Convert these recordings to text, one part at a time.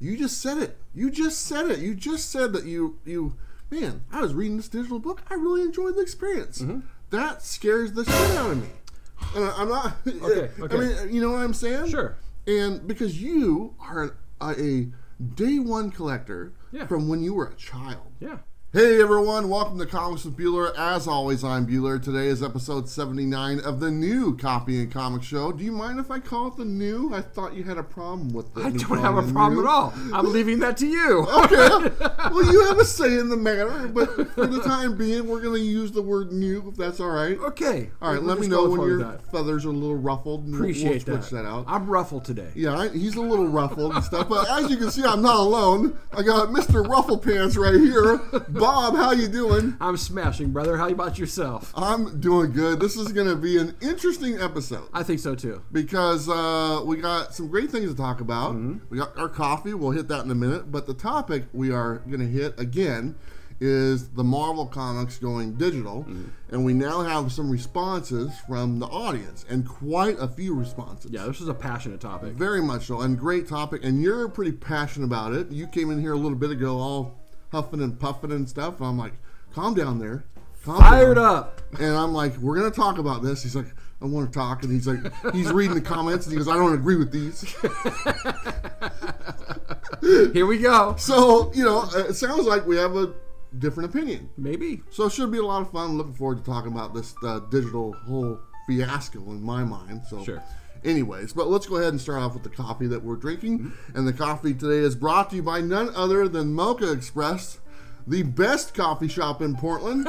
You just said it. You just said it. You just said that man, I was reading this digital book. I really enjoyed the experience. Mm-hmm. That scares the shit out of me. And I'm not... Okay. I mean, you know what I'm saying? Sure. And because you are a day one collector from when you were a child. Yeah. Hey everyone, welcome to Comics with Bueller. As always, I'm Bueller. Today is episode 79 of the new Copy and Comic Show. Do you mind if I call it the new? I thought you had a problem with it. I don't have a problem at all. I'm leaving that to you. Okay. Well, you have a say in the matter, but for the time being, we're going to use the word new, if that's all right. Okay. All right, let me know when your feathers are a little ruffled. And Appreciate we'll switch that out. I'm ruffled today. Yeah, he's a little ruffled and stuff, but as you can see, I'm not alone. I got Mr. Ruffle Pants right here. Bob, how you doing? I'm smashing, brother. How about yourself? I'm doing good. This is going to be an interesting episode. I think so, too. Because we got some great things to talk about. Mm-hmm. We got our coffee. We'll hit that in a minute. But the topic we are going to hit, again, is the Marvel Comics going digital. Mm-hmm. And we now have some responses from the audience. And quite a few responses. Yeah, this is a passionate topic. Very much so. And great topic. And you're pretty passionate about it. You came in here a little bit ago all huffing and puffing and stuff. And I'm like, calm down there. Fired up. And I'm like, we're going to talk about this. He's like, I want to talk. And he's like, he's reading the comments. And he goes, I don't agree with these. Here we go. So, you know, it sounds like we have a different opinion. Maybe. So it should be a lot of fun. I'm looking forward to talking about this digital whole fiasco in my mind. So. Sure. Anyways, but let's go ahead and start off with the coffee that we're drinking. Mm-hmm. And the coffee today is brought to you by none other than Mocha Express, the best coffee shop in Portland.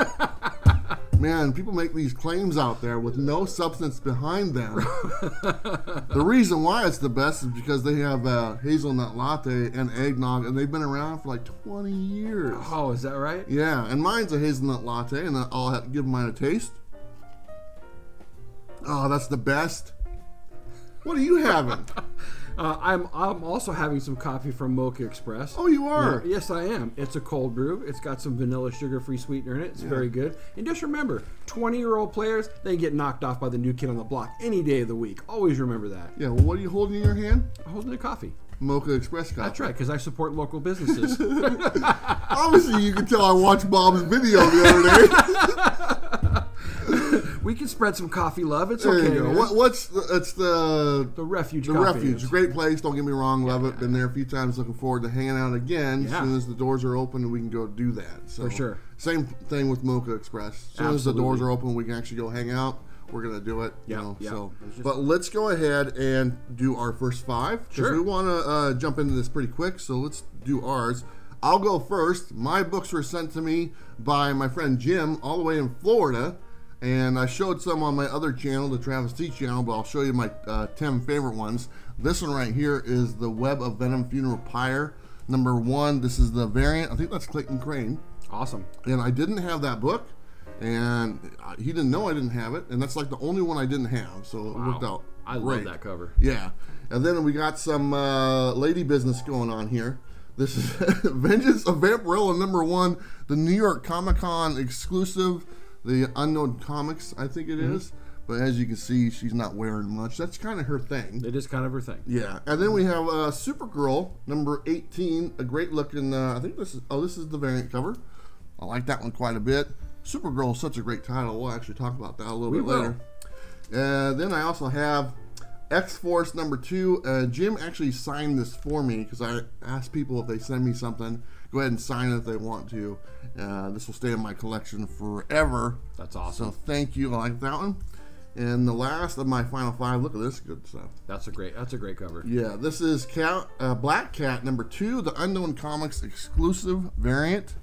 Man, people make these claims out there with no substance behind them. The reason why it's the best is because they have a hazelnut latte and eggnog, and they've been around for like 20 years. Oh, is that right? Yeah, and mine's a hazelnut latte, and I'll have to give mine a taste. Oh, that's the best. What are you having? I'm also having some coffee from Mocha Express. Oh, you are? Yeah, yes, I am. It's a cold brew. It's got some vanilla sugar-free sweetener in it. It's very good. And just remember, 20-year-old players, they get knocked off by the new kid on the block any day of the week. Always remember that. Yeah, well, what are you holding in your hand? I'm holding a coffee. Mocha Express coffee. That's right, because I support local businesses. Obviously, you can tell I watched Bob's video the other day. We can spread some coffee love. It's there okay. You go. It's the Refuge. The Coffee Refuge. Great place. Don't get me wrong. Love it. Been there a few times. Looking forward to hanging out again. As soon as the doors are open, we can go do that. So, for sure. Same thing with Mocha Express. As soon as the doors are open, we can actually go hang out. We're gonna do it. But let's go ahead and do our first five because we want to jump into this pretty quick. So let's do ours. I'll go first. My books were sent to me by my friend Jim, all the way in Florida. And I showed some on my other channel, the Travis T channel, but I'll show you my 10 favorite ones. This one right here is the Web of Venom Funeral Pyre, #1. This is the variant. I think that's Clayton Crane. Awesome. And I didn't have that book, and he didn't know I didn't have it, and that's like the only one I didn't have, so it worked out I great. love that cover. Yeah. And then we got some lady business going on here. This is Vengeance of Vampirella #1, the New York Comic-Con exclusive. The Unknown Comics, I think it is. But as you can see, she's not wearing much. That's kind of her thing. It is kind of her thing. Yeah. And then we have Supergirl, #18. A great looking, I think this is the variant cover. I like that one quite a bit. Supergirl is such a great title. We'll actually talk about that a little bit later. Then I also have X-Force #2. Jim actually signed this for me because I asked people if they send me something, go ahead and sign it if they want to. This will stay in my collection forever. That's awesome. So thank you. I like that one. And the last of my final five. Look at this good stuff. That's a great cover. Yeah, this is Black Cat #2, the Unknown Comics exclusive variant.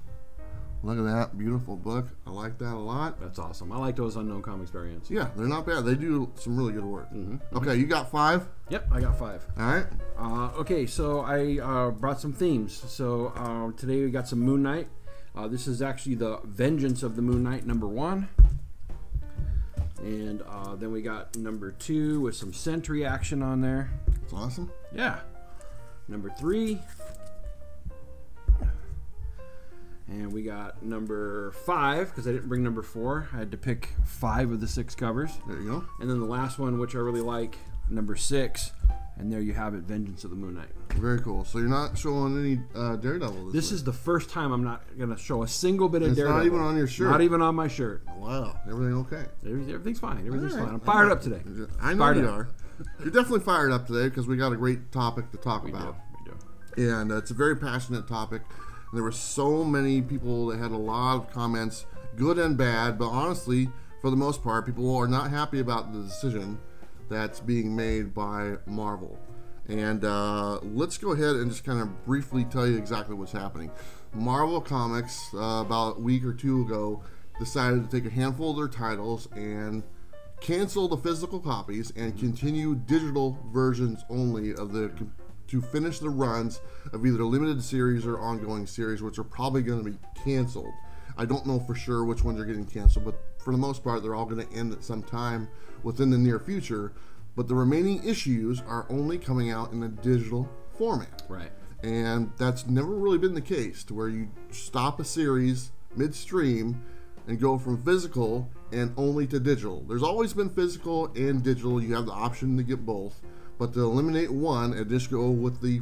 Look at that beautiful book. I like that a lot. That's awesome. I like those Unknown Comics variants. Yeah, they're not bad. They do some really good work. Mm-hmm. Okay, you got 5? Yep, I got 5. All right. Okay, so I brought some themes. So today we got some Moon Knight. This is actually the Vengeance of the Moon Knight #1. And then we got #2 with some Sentry action on there. That's awesome. Yeah. #3. And we got #5, because I didn't bring #4. I had to pick 5 of the 6 covers. There you go. And then the last one, which I really like, #6. And there you have it, Vengeance of the Moon Knight. Very cool. So you're not showing any Daredevil this is the first time I'm not going to show a single bit of Daredevil. It's not even on your shirt. Not even on my shirt. Wow. Everything okay? Everything's fine. Everything's fine. I'm fired up today. I know you are. You're definitely fired up today because we got a great topic to talk about. We do. And it's a very passionate topic. And there were so many people that had a lot of comments, good and bad. But honestly, for the most part, people are not happy about the decision that's being made by Marvel. And let's go ahead and just kind of briefly tell you exactly what's happening. Marvel Comics, about a week or two ago, decided to take a handful of their titles and cancel the physical copies and continue digital versions only of to finish the runs of either limited series or ongoing series, which are probably going to be canceled. I don't know for sure which ones are getting canceled, but for the most part, they're all going to end at some time within the near future. But the remaining issues are only coming out in a digital format. Right. And that's never really been the case, to where you stop a series midstream and go from physical and only to digital. There's always been physical and digital. You have the option to get both. But to eliminate one and just go with the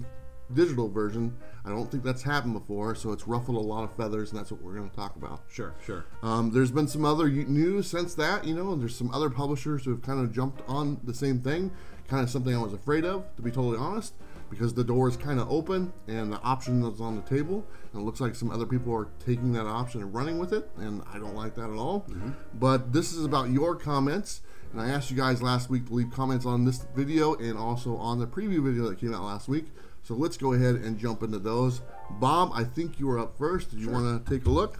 digital version, I don't think that's happened before, so it's ruffled a lot of feathers, and that's what we're going to talk about. Sure. There's been some other news since that, and there's some other publishers who have kind of jumped on the same thing, kind of something I was afraid of, to be totally honest, because the door is kind of open and the option is on the table, and it looks like some other people are taking that option and running with it, and I don't like that at all. But this is about your comments, and I asked you guys last week to leave comments on this video and also on the preview video that came out last week. So let's go ahead and jump into those. Bob, I think you were up first. Do you want to take a look?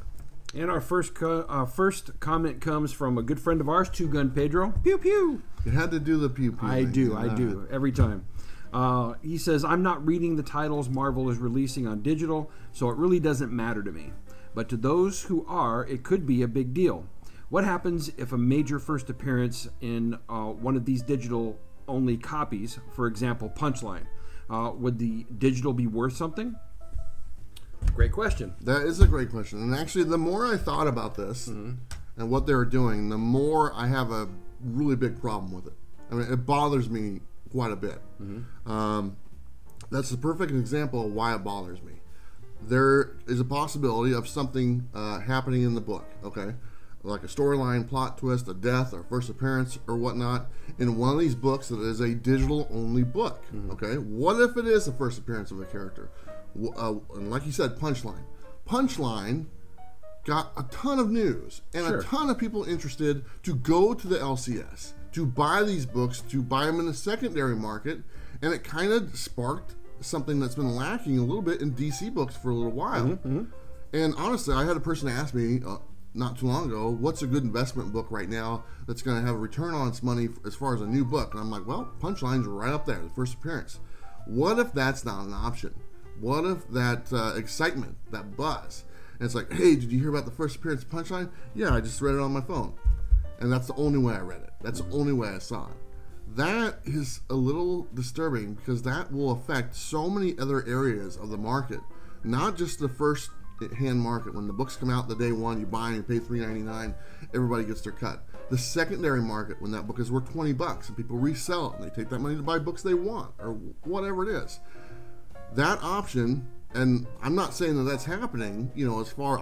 And our first comment comes from a good friend of ours, Two Gun Pedro. Pew pew. You had to do the pew pew. I do every time. He says, I'm not reading the titles Marvel is releasing on digital, so it really doesn't matter to me. But to those who are, it could be a big deal. What happens if a major first appearance in one of these digital-only copies, for example, Punchline, would the digital be worth something? Great question. That is a great question. And actually, the more I thought about this and what they were doing, the more I have a really big problem with it. I mean, it bothers me quite a bit. That's the perfect example of why it bothers me. There is a possibility of something happening in the book, okay? Like a storyline, plot twist, a death, or first appearance, or whatnot, in one of these books that is a digital-only book, okay? What if it is the first appearance of a character? And like you said, Punchline. Punchline got a ton of news and a ton of people interested to go to the LCS, to buy these books, to buy them in the secondary market, and it kind of sparked something that's been lacking a little bit in DC books for a little while. And honestly, I had a person ask me not too long ago, what's a good investment book right now that's going to have a return on its money as far as a new book? And I'm like, well, Punchline's right up there, the first appearance. What if that's not an option? What if that excitement, that buzz, and it's like, hey, did you hear about the first appearance of Punchline? Yeah, I just read it on my phone. And that's the only way I read it. That's the only way I saw it. That is a little disturbing because that will affect so many other areas of the market, not just the first hand market. When the books come out the day one, you buy and you pay $3.99, everybody gets their cut. The secondary market, when that book is worth $20 and people resell it and they take that money to buy books they want or whatever it is, that option, and I'm not saying that that's happening, as far,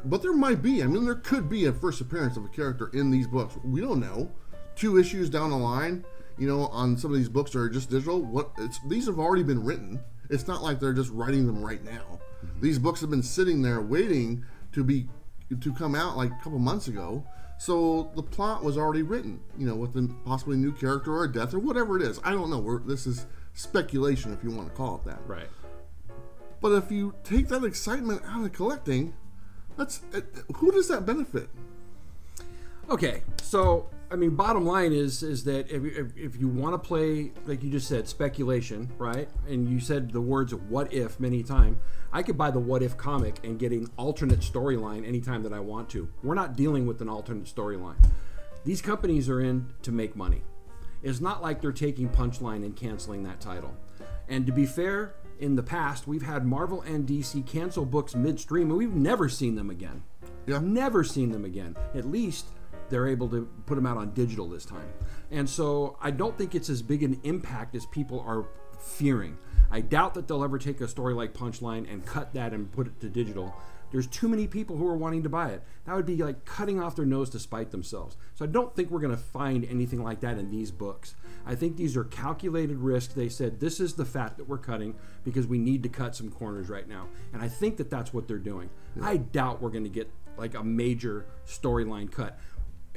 but there might be. I mean, there could be a first appearance of a character in these books. We don't know. 2 issues down the line, on some of these books that are just digital, these have already been written. It's not like they're just writing them right now. These books have been sitting there waiting to come out like a couple months ago. So the plot was already written, with a possibly new character or a death or whatever it is. I don't know. This is speculation, if you want to call it that. Right. But if you take that excitement out of collecting, who does that benefit? Okay, so bottom line is that if you want to play, like you just said, speculation, right? And you said the words "what if" many times. I could buy the "what if" comic and get an alternate storyline anytime that I want to. We're not dealing with an alternate storyline. These companies are in to make money. It's not like they're taking Punchline and canceling that title. And to be fair, in the past, we've had Marvel and DC cancel books midstream, and we've never seen them again. Yeah. Never seen them again. At least they're able to put them out on digital this time. And so I don't think it's as big an impact as people are fearing. I doubt that they'll ever take a story like Punchline and cut that and put it to digital. There's too many people who are wanting to buy it. That would be like cutting off their nose to spite themselves. So I don't think we're going to find anything like that in these books. I think these are calculated risks. They said, this is the fat that we're cutting because we need to cut some corners right now. And I think that that's what they're doing. Yeah. I doubt we're going to get like a major storyline cut.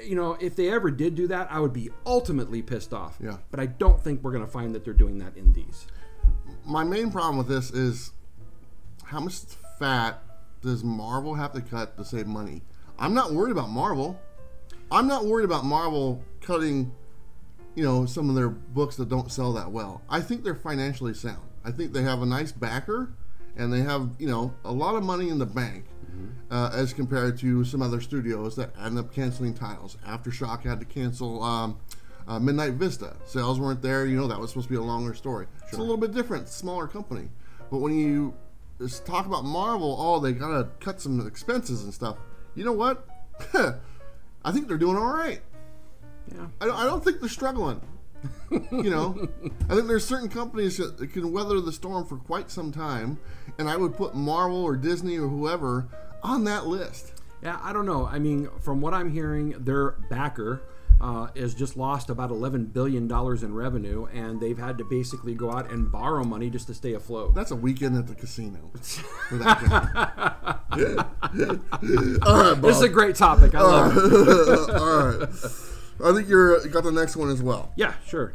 You know, if they ever did do that, I would be ultimately pissed off. Yeah. But I don't think we're going to find that they're doing that in these. My main problem with this is how much fat does Marvel have to cut to save money? I'm not worried about Marvel. I'm not worried about Marvel cutting, you know, some of their books that don't sell that well. I think they're financially sound. I think they have a nice backer, and they have, you know, a lot of money in the bank, as compared to some other studios that end up canceling titles. Aftershock had to cancel Midnight Vista. Sales weren't there. You know, that was supposed to be a longer story. Sure. It's a little bit different, smaller company. But when you just talk about Marvel, oh, they gotta cut some expenses and stuff. You know what? I think they're doing all right. Yeah. I don't think they're struggling. You know, I think there's certain companies that can weather the storm for quite some time, and I would put Marvel or Disney or whoever on that list. Yeah, I don't know. I mean, from what I'm hearing, their backer has just lost about $11 billion in revenue, and they've had to basically go out and borrow money just to stay afloat. That's a weekend at the casino for that guy. All right, Bob. This is a great topic. I love it. All right. I think you got the next one as well. Yeah, sure.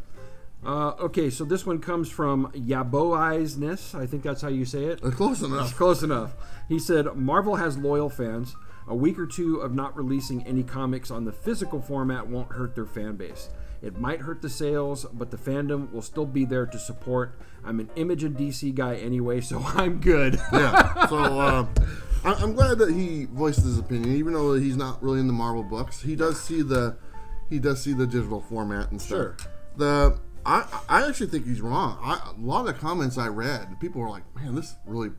Okay, so this one comes from Yaboizness. I think that's how you say it. Close enough. It's close enough. He said, Marvel has loyal fans. A week or two of not releasing any comics on the physical format won't hurt their fan base. It might hurt the sales, but the fandom will still be there to support. I'm an Image and DC guy anyway, so I'm good. Yeah, so I'm glad that he voiced his opinion, even though he's not really in the Marvel books. He does see the digital format and stuff. Sure. I actually think he's wrong. A lot of the comments I read, people were like, man, this really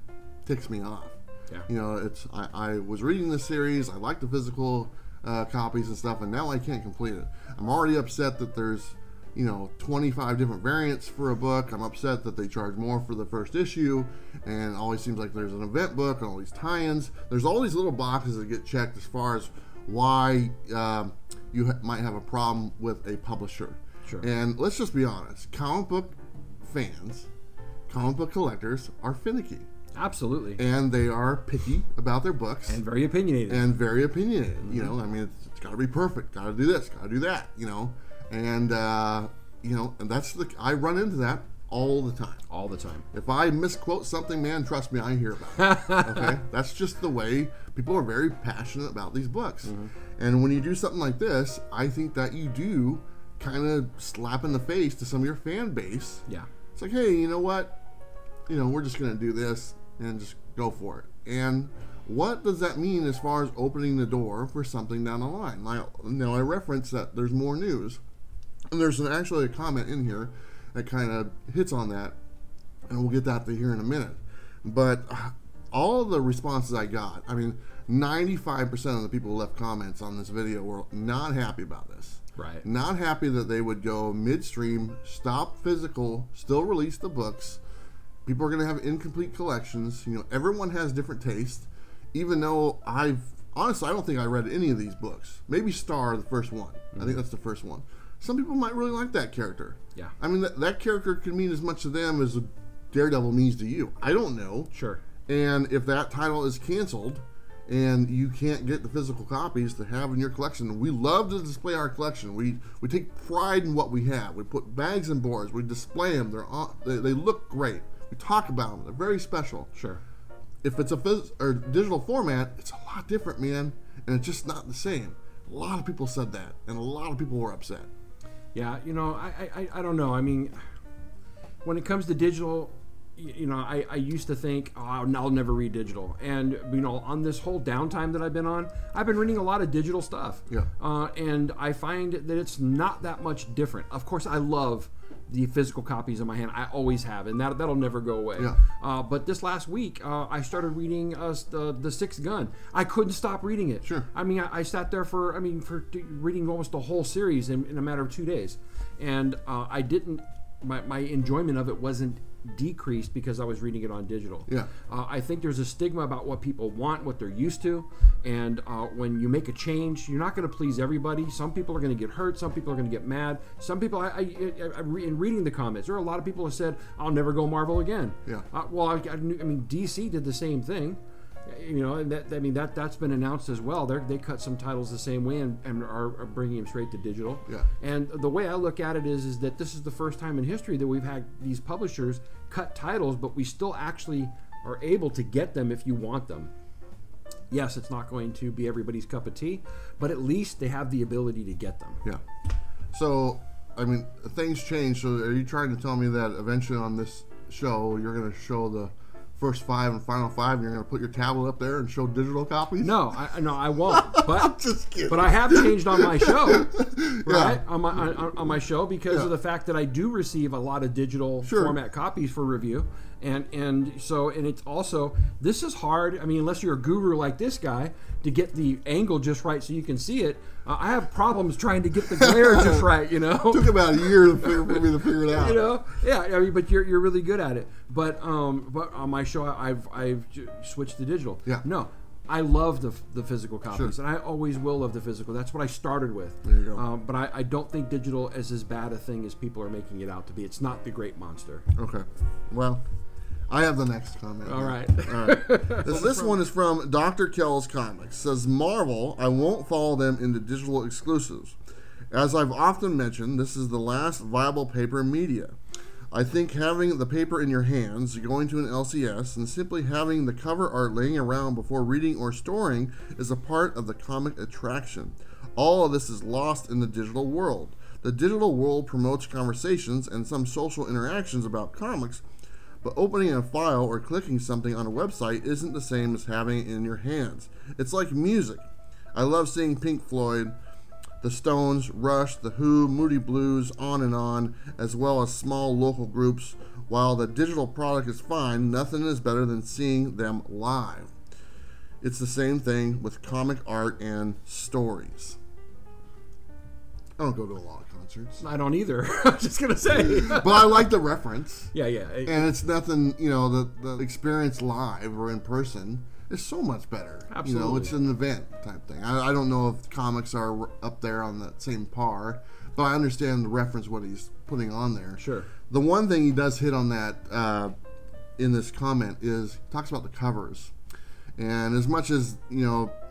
ticks me off. Yeah. You know, I was reading the series, I like the physical copies and stuff, and now I can't complete it. I'm already upset that there's, you know, 25 different variants for a book. I'm upset that they charge more for the first issue, and it always seems like there's an event book and all these tie-ins. There's all these little boxes that get checked as far as why you might have a problem with a publisher. Sure. And let's just be honest, comic book fans, comic book collectors are finicky. Absolutely. And they are picky about their books. And very opinionated. Mm-hmm. You know, I mean, it's got to be perfect. Got to do this. Got to do that. You know, and you know, and I run into that all the time. All the time. If I misquote something, man, trust me, I hear about it. Okay, that's just the way people are very passionate about these books. Mm-hmm. And when you do something like this, I think that you do kind of slap in the face to some of your fan base. Yeah. It's like, hey, you know what? You know, we're just going to do this and just go for it. And what does that mean as far as opening the door for something down the line? Now I referenced that there's more news, and there's actually a comment in here that kind of hits on that, and we'll get that to here in a minute. But all the responses I got, I mean, 95% of the people who left comments on this video were not happy about this. Right. Not happy that they would go midstream, stop physical, still release the books. People are going to have incomplete collections. You know, everyone has different tastes. Even though honestly, I don't think I read any of these books. Maybe Star, the first one. Mm-hmm. I think that's the first one. Some people might really like that character. Yeah. I mean, that character could mean as much to them as Daredevil means to you. I don't know. Sure. And if that title is canceled and you can't get the physical copies to have in your collection, we love to display our collection. We take pride in what we have. We put bags and boards. We display them. They look great. We talk about them. They're very special. Sure. If it's a digital format, it's a lot different, man. And it's just not the same. A lot of people said that. And a lot of people were upset. Yeah, you know, I don't know. I mean, when it comes to digital, I used to think, oh, I'll never read digital. And, on this whole downtime that I've been on, I've been reading a lot of digital stuff. Yeah. And I find that it's not that much different. Of course, I love the physical copies in my hand. I always have, and that'll never go away. Yeah. But this last week, I started reading the Sixth Gun. I couldn't stop reading it. Sure. I sat there for reading almost the whole series in a matter of 2 days, and I didn't. My enjoyment of it wasn't decreased because I was reading it on digital. Yeah. I think there's a stigma about what people want, what they're used to, and when you make a change, you're not going to please everybody. Some people are going to get hurt. Some people are going to get mad. Some people, in reading the comments, there are a lot of people who said, "I'll never go Marvel again." Yeah. DC did the same thing. And that's been announced as well. They cut some titles the same way and are bringing them straight to digital. Yeah. And the way I look at it is that this is the first time in history that we've had these publishers cut titles, but we still actually are able to get them if you want them. Yes, it's not going to be everybody's cup of tea, but at least they have the ability to get them. Yeah. So, things change. So, are you trying to tell me that eventually on this show you're going to show the first 5 and final 5, and you're going to put your tablet up there and show digital copies? No, I won't. But I'm just kidding. But I have changed on my show, right? Yeah. On my show because of the fact that I do receive a lot of digital format copies for review, and it's also, this is hard. Unless you're a guru like this guy, to get the angle just right so you can see it. I have problems trying to get the glare just right. Took about a year for me to figure it out. Yeah. But you're really good at it. But on my show, I've switched to digital. Yeah. No, I love the physical copies, and I always will love the physical. That's what I started with. There you go. But I don't think digital is as bad a thing as people are making it out to be. It's not the great monster. Okay. Well, I have the next comment. All right. This one is from Dr. Kells Comics. Says, Marvel, I won't follow them into digital exclusives. As I've often mentioned, this is the last viable paper media. I think having the paper in your hands, going to an LCS, and simply having the cover art laying around before reading or storing is a part of the comic attraction. All of this is lost in the digital world. The digital world promotes conversations and some social interactions about comics, but opening a file or clicking something on a website isn't the same as having it in your hands. It's like music. I love seeing Pink Floyd, the Stones, Rush, The Who, Moody Blues, on, as well as small local groups. While the digital product is fine, nothing is better than seeing them live. It's the same thing with comic art and stories. I don't go to a lot of concerts. I don't either. I was just going to say. But I like the reference. Yeah. And it's nothing, the experience live or in person is so much better. Absolutely. It's an event type thing. I don't know if comics are up there on that same par, but I understand the reference, what he's putting on there. Sure. The one thing he does hit on that in this comment is, he talks about the covers. And as much as,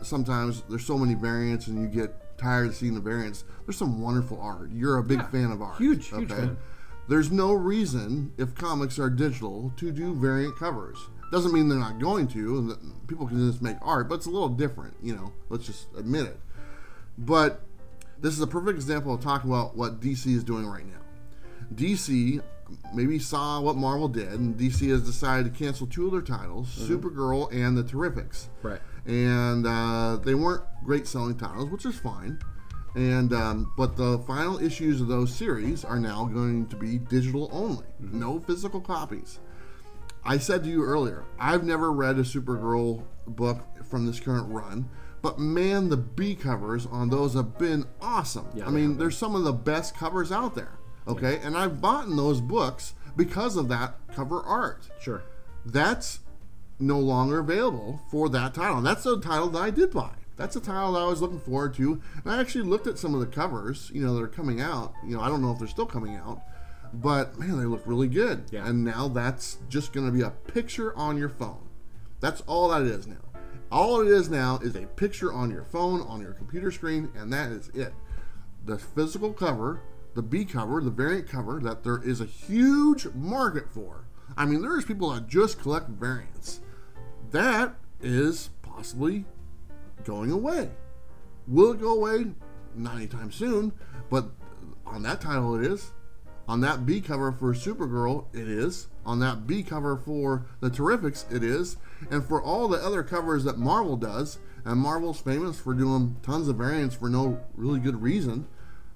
sometimes there's so many variants and you get tired of seeing the variants, there's some wonderful art. You're a big fan of art. Huge fan. There's no reason, if comics are digital, to do variant covers. Doesn't mean they're not going to. People can just make art, but it's a little different, let's just admit it. But this is a perfect example of talking about what DC is doing right now. DC maybe saw what Marvel did, and DC has decided to cancel 2 of their titles, Supergirl and the Terrifics. Right. And they weren't great selling titles, which is fine. And but the final issues of those series are now going to be digital only, no physical copies. I said to you earlier, I've never read a Supergirl book from this current run, but man, the B covers on those have been awesome. Yeah, they're some of the best covers out there. Okay, and I've bought those books because of that cover art. Sure. That's no longer available for that title. And that's the title that I did buy. That's a title that I was looking forward to. And I actually looked at some of the covers, that are coming out. I don't know if they're still coming out, but man, they look really good. Yeah. And now that's just going to be a picture on your phone. That's all that is now. All it is now is a picture on your phone, on your computer screen, and that is it. The physical cover, the B cover, the variant cover that there is a huge market for. There's people that just collect variants. That is possibly going away. Will it go away? Not anytime soon, but on that title it is. On that B cover for Supergirl, it is. On that B cover for the Terrifics, it is. And for all the other covers that Marvel does, and Marvel's famous for doing tons of variants for no really good reason.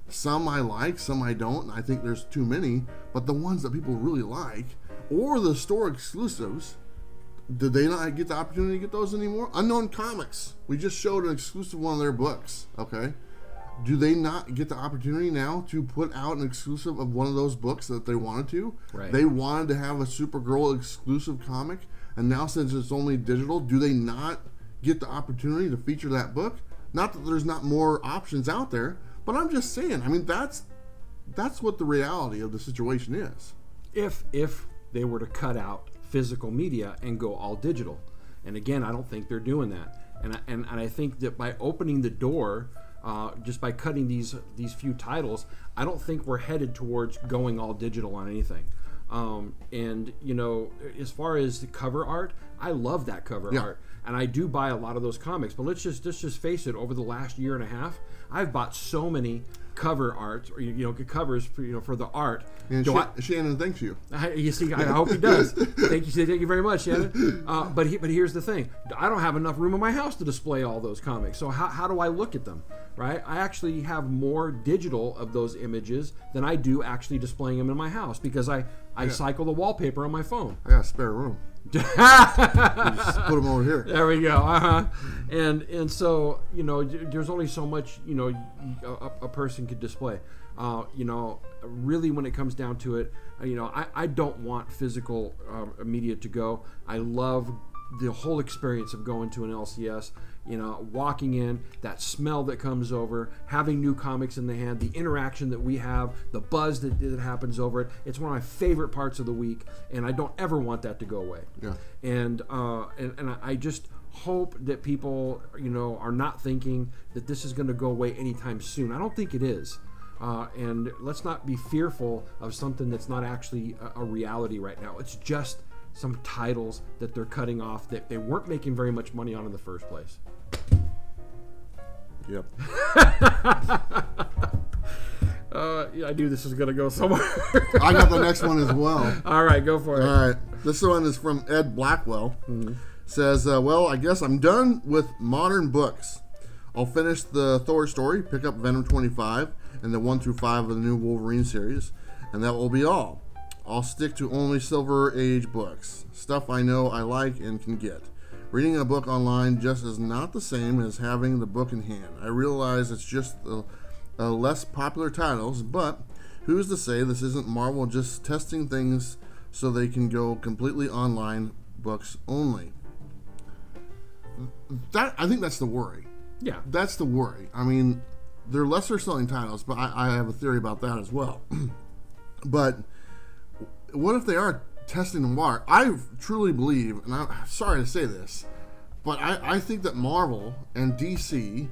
Some I like, some I don't. I think there's too many. But the ones that people really like, or the store exclusives, did they not get the opportunity to get those anymore? Unknown Comics. We just showed an exclusive one of their books, okay? Do they not get the opportunity now to put out an exclusive of one of those books that they wanted to? Right. They wanted to have a Supergirl exclusive comic, and now since it's only digital, do they not get the opportunity to feature that book? Not that there's not more options out there, but I'm just saying, I mean, that's what the reality of the situation is. If they were to cut out physical media and go all digital. And again, I don't think they're doing that. And I think that by opening the door, just by cutting these few titles, I don't think we're headed towards going all digital on anything. And you know, as far as the cover art, I love that cover art, and I do buy a lot of those comics. But let's just face it, over the last year and a half, I've bought so many cover art, or covers for for the art. And Shannon thanks you. You see, I hope he does. Thank you very much, Shannon. But here's the thing: I don't have enough room in my house to display all those comics. So how do I look at them? Right? I actually have more digital of those images than I do actually displaying them in my house, because I cycle the wallpaper on my phone. I got a spare room. Just put them over here. There we go. And so there's only so much a person could display. Really, when it comes down to it, I don't want physical media to go. I love the whole experience of going to an LCS. Walking in, that smell that comes over, having new comics in the hand, the interaction that we have, the buzz that happens over it. It's one of my favorite parts of the week, and I don't ever want that to go away. Yeah. And I just hope that people, are not thinking that this is going to go away anytime soon. I don't think it is. And let's not be fearful of something that's not actually a reality right now. It's just some titles that they're cutting off that they weren't making very much money on in the first place. Yep. I knew this was going to go somewhere. I got the next one as well. All right, go for it. All right. This one is from Ed Blackwell. Mm-hmm. Says, well, I guess I'm done with modern books. I'll finish the Thor story, pick up Venom 25, and the 1 through 5 of the new Wolverine series, and that will be all. I'll stick to only Silver Age books, stuff I know I like and can get. Reading a book online just is not the same as having the book in hand. I realize it's just less popular titles, but who's to say this isn't Marvel just testing things so they can go completely online, books only? I think that's the worry. Yeah. That's the worry. I mean, they're lesser selling titles, but I have a theory about that as well. But what if they are testing the water? I truly believe, and I'm sorry to say this, but I think that Marvel and DC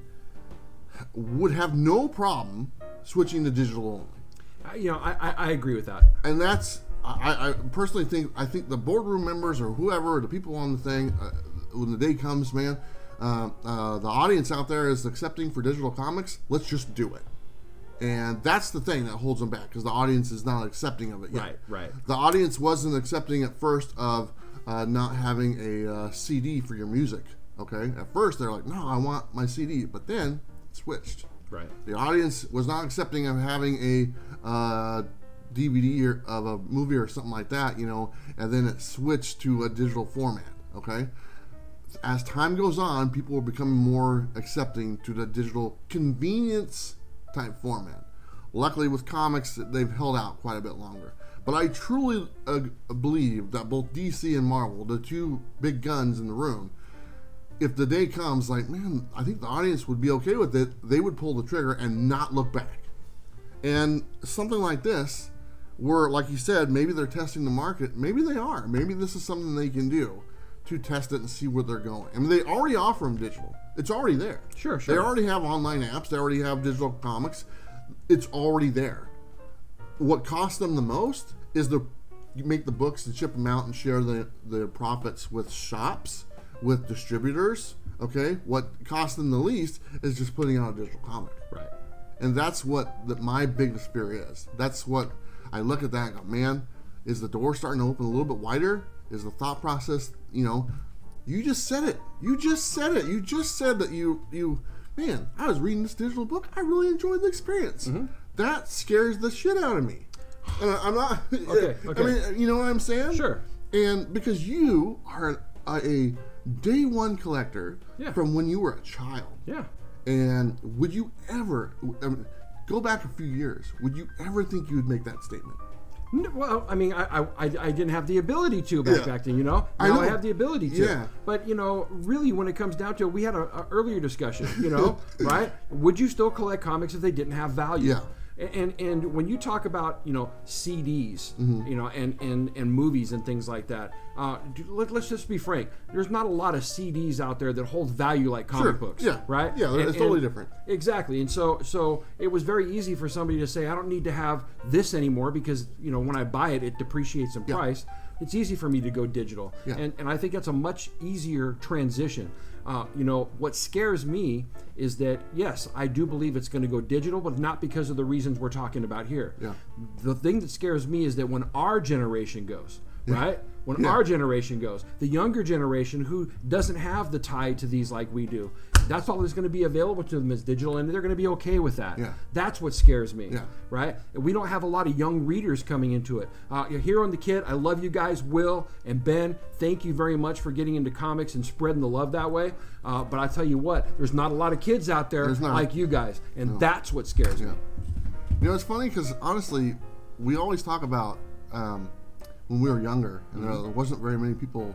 would have no problem switching to digital only. I agree with that. And that's, I personally think, the boardroom members or whoever, the people on the thing, when the day comes, man, the audience out there is accepting for digital comics. Let's just do it. And that's the thing that holds them back, because the audience is not accepting of it yet. Right. The audience wasn't accepting at first of not having a CD for your music. Okay, at first they're like, no, I want my CD, but then it switched. Right. The audience was not accepting of having a DVD of a movie or something like that, and then it switched to a digital format. Okay. As time goes on, people are becoming more accepting to the digital convenience type format. Luckily, with comics, they've held out quite a bit longer. But I truly believe that both DC and Marvel, the two big guns in the room, if the day comes, like, man, I think the audience would be okay with it, they would pull the trigger and not look back. And something like this, where, like you said, maybe they're testing the market, maybe they are. Maybe this is something they can do to test it and see where they're going. I mean, they already offer them digital. It's already there. Sure. They already have online apps. They already have digital comics. It's already there. What costs them the most is to make the books and ship them out and share the profits with shops, with distributors. Okay? What costs them the least is just putting out a digital comic. Right. And that's what my biggest fear is. That's what I look at that and go, man, is the door starting to open a little bit wider? Is the thought process, you just said it. You just said it. You just said that man, I was reading this digital book. I really enjoyed the experience. Mm-hmm. That scares the shit out of me. And I'm not, okay. I mean, you know what I'm saying? Sure. And because you are a day one collector from when you were a child. Yeah. And would you ever, go back a few years, would you ever think you would make that statement? Well, I mean, I didn't have the ability to back then, Now I have the ability to. Yeah. But, really when it comes down to it, we had a earlier discussion, right? Would you still collect comics if they didn't have value? Yeah. And when you talk about CDs, and movies and things like that, let's just be frank. There's not a lot of CDs out there that hold value like comic books, right? Yeah, it's totally different. Exactly, and so it was very easy for somebody to say, I don't need to have this anymore because when I buy it, it depreciates in price. It's easy for me to go digital, and I think that's a much easier transition. What scares me is that, yes, I do believe it's going to go digital, but not because of the reasons we're talking about here. Yeah. The thing that scares me is that when our generation goes, right? When our generation goes, the younger generation who doesn't have the tie to these like we do, that's all that's going to be available to them is digital, and they're going to be okay with that. Yeah. That's what scares me, right? We don't have a lot of young readers coming into it. Here on The Kid, I love you guys, Will and Ben. Thank you very much for getting into comics and spreading the love that way. But I tell you what, there's not a lot of kids out there like you guys, and that's what scares me. It's funny because honestly, we always talk about when we were younger, and there wasn't very many people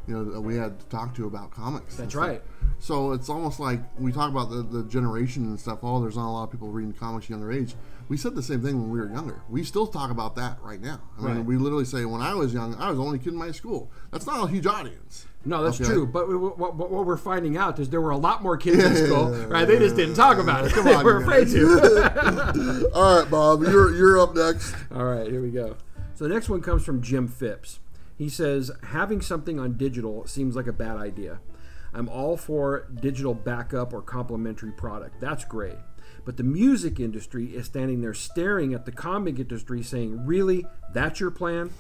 that we had to talk to about comics. That's right. So it's almost like we talk about the generation and stuff. Oh, there's not a lot of people reading comics younger age. We said the same thing when we were younger. We still talk about that right now. I mean, we literally say, when I was young, I was the only kid in my school. That's not a huge audience. No, that's true. But what we're finding out is there were a lot more kids in school, right? They just didn't talk about it. Come on, they were afraid to. All right, Bob, you're up next. All right, here we go. So the next one comes from Jim Phipps. He says, having something on digital seems like a bad idea. I'm all for digital backup or complementary product. That's great. But the music industry is standing there staring at the comic industry saying, really? That's your plan?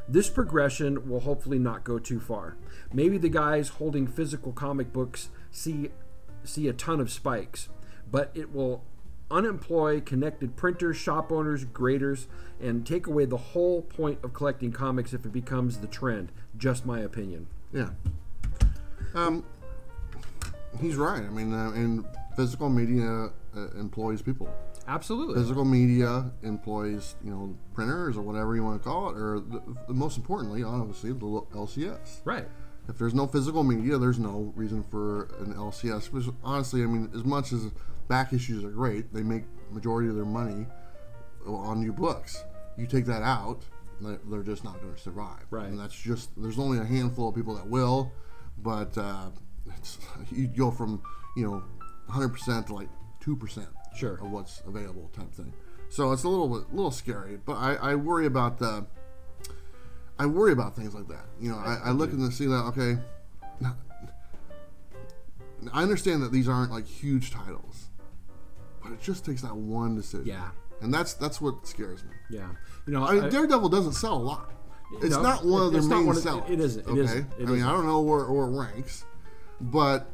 This progression will hopefully not go too far. Maybe the guys holding physical comic books see a ton of spikes, but it will unemploy connected printers, shop owners, graders, and take away the whole point of collecting comics if it becomes the trend. Just my opinion. Yeah. He's right. I mean, and physical media employs people. Absolutely. Physical media employs, printers or whatever you want to call it, or most importantly, obviously, the LCS. Right. If there's no physical media, there's no reason for an LCS. Because honestly, I mean, as much as back issues are great, they make majority of their money on new books. You take that out, they're just not going to survive. Right. And that's just, there's only a handful of people that will, but you go from 100% to like 2% of what's available type thing. So it's a little scary, but I worry about things like that. I look and see that, okay, I understand that these aren't like huge titles, but it just takes that one decision. Yeah. And that's what scares me. Yeah. I mean, Daredevil doesn't sell a lot. It's not one of their main sellers. It isn't. Okay? I mean, I don't know where it ranks, but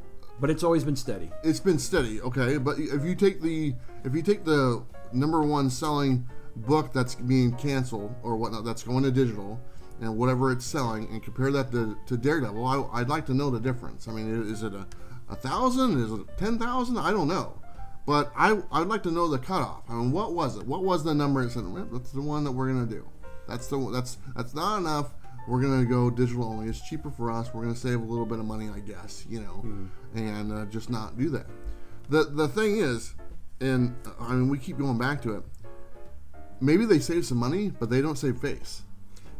it's always been steady. It's been steady, okay. But if you take the number one selling book that's being canceled or whatnot, that's going to digital, and whatever it's selling, and compare that to Daredevil, I'd like to know the difference. I mean, is it 1,000? Is it 10,000? I don't know. But I'd like to know the cutoff. I mean, what was it? What was the number? And said, well, that's the one that we're gonna do. That's not enough. We're gonna go digital only. It's cheaper for us. We're gonna save a little bit of money, I guess, and just not do that. The thing is, and I mean, we keep going back to it. Maybe they save some money, but they don't save face.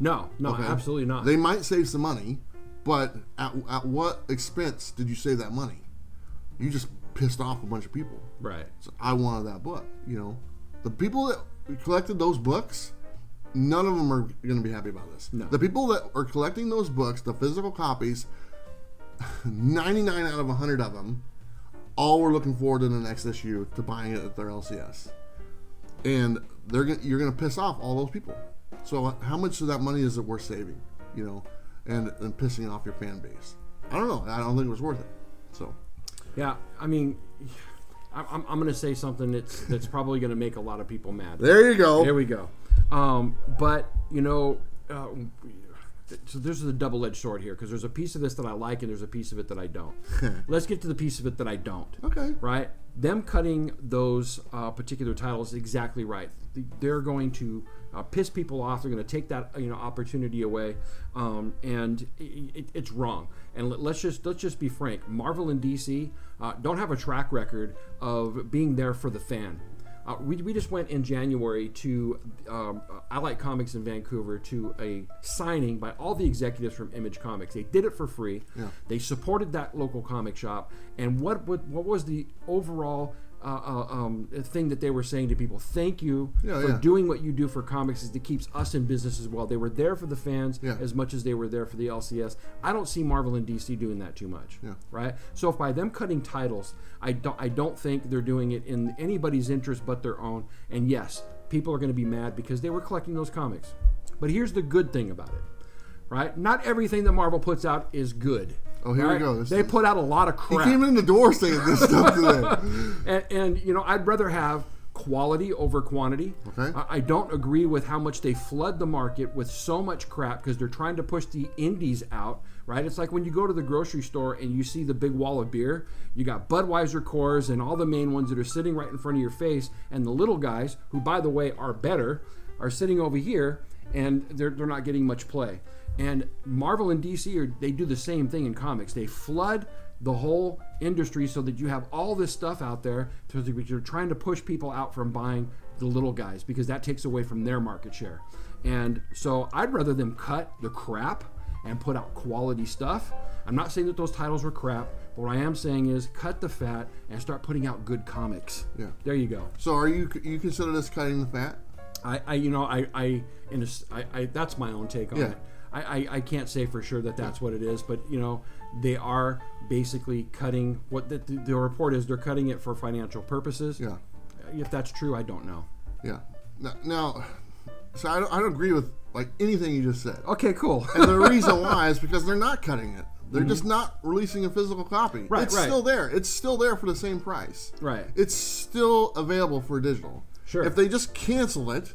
No, okay? Absolutely not. They might save some money, but at what expense did you save that money? You just pissed off a bunch of people. Right. So I wanted that book. The people that collected those books, none of them are going to be happy about this. No. The people that are collecting those books, the physical copies, 99 out of 100 of them, all were looking forward to the next issue to buying it at their LCS. And you're going to piss off all those people. So how much of that money is it worth saving, and pissing off your fan base? I don't know. I don't think it was worth it. So, yeah, I mean, I'm going to say something that's probably going to make a lot of people mad. There you go. There we go. But so this is a double-edged sword here, because there's a piece of this that I like and there's a piece of it that I don't. Let's get to the piece of it that I don't. Okay. Right? Them cutting those particular titles is exactly right. They're going to piss people off. They're going to take that opportunity away, and it's wrong. And let's just be frank. Marvel and DC don't have a track record of being there for the fan. We just went in January to I Like Comics in Vancouver to a signing by all the executives from Image Comics. They did it for free. Yeah. They supported that local comic shop. And what was the overall thing that they were saying to people? Thank you for doing what you do for comics. It keeps us in business as well. They were there for the fans as much as they were there for the LCS. I don't see Marvel and DC doing that too much. Right? So if by them cutting titles, I don't think they're doing it in anybody's interest but their own. And yes, people are going to be mad because they were collecting those comics. But here's the good thing about it. Right? Not everything that Marvel puts out is good. Oh, here we go. They put out a lot of crap. He came in the door saying this stuff today. and I'd rather have quality over quantity. Okay. I don't agree with how much they flood the market with so much crap because they're trying to push the indies out, right? It's like when you go to the grocery store and you see the big wall of beer. You got Budweiser, Coors, and all the main ones that are sitting right in front of your face, and the little guys, who, by the way, are better, are sitting over here, and they're not getting much play. And Marvel and DC, they do the same thing in comics. They flood the whole industry so that you have all this stuff out there. You're trying to push people out from buying the little guys because that takes away from their market share. And so I'd rather them cut the crap and put out quality stuff. I'm not saying that those titles were crap, but what I am saying is cut the fat and start putting out good comics. Yeah. There you go. So are you consider this cutting the fat? That's my own take on it. I can't say for sure that that's what it is, but they are basically cutting what the report is. They're cutting it for financial purposes. Yeah. If that's true, I don't know. Yeah. Now, so I don't agree with anything you just said. Okay, cool. And the reason why is because they're not cutting it. They're just not releasing a physical copy. Right. It's still there. It's still there for the same price. Right. It's still available for digital. Sure. If they just cancel it,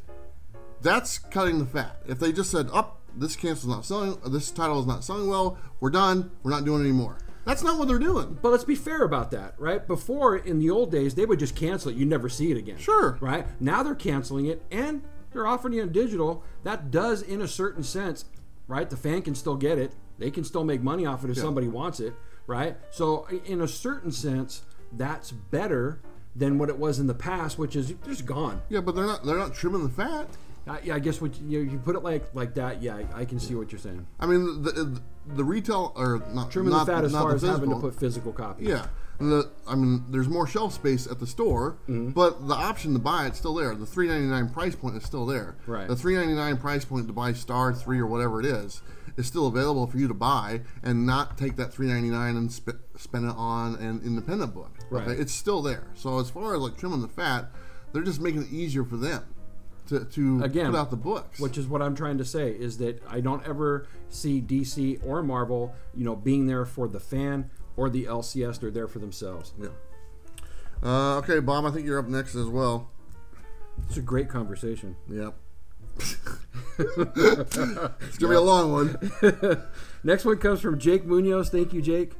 that's cutting the fat. If they just said, this title is not selling well, we're done, we're not doing it anymore. That's not what they're doing. But let's be fair about that, right? Before, in the old days, they would just cancel it. You'd never see it again. Sure. Right? Now they're canceling it, and they're offering it on digital. That does, in a certain sense, right? The fan can still get it. They can still make money off it if somebody wants it, right? So, in a certain sense, that's better than what it was in the past, which is just gone. Yeah, but they're not trimming the fat. I guess what you put it like that. Yeah, I can see what you're saying. I mean, the retail or not trimming not, the fat as far as physical, having to put physical copies. Yeah, there's more shelf space at the store, but the option to buy it's still there. The $3.99 price point is still there. Right. The $3.99 price point to buy Star 3 or whatever it is still available for you to buy and not take that $3.99 and spend it on an independent book. Right. Okay? It's still there. So as far as trimming the fat, they're just making it easier for them to Again, put out the books. Which is what I'm trying to say, is that I don't ever see DC or Marvel, being there for the fan or the LCS. They're there for themselves. Yeah. Okay, Bob, I think you're up next as well. It's a great conversation. Yep. It's going to be a long one. Next one comes from Jake Munoz. Thank you, Jake.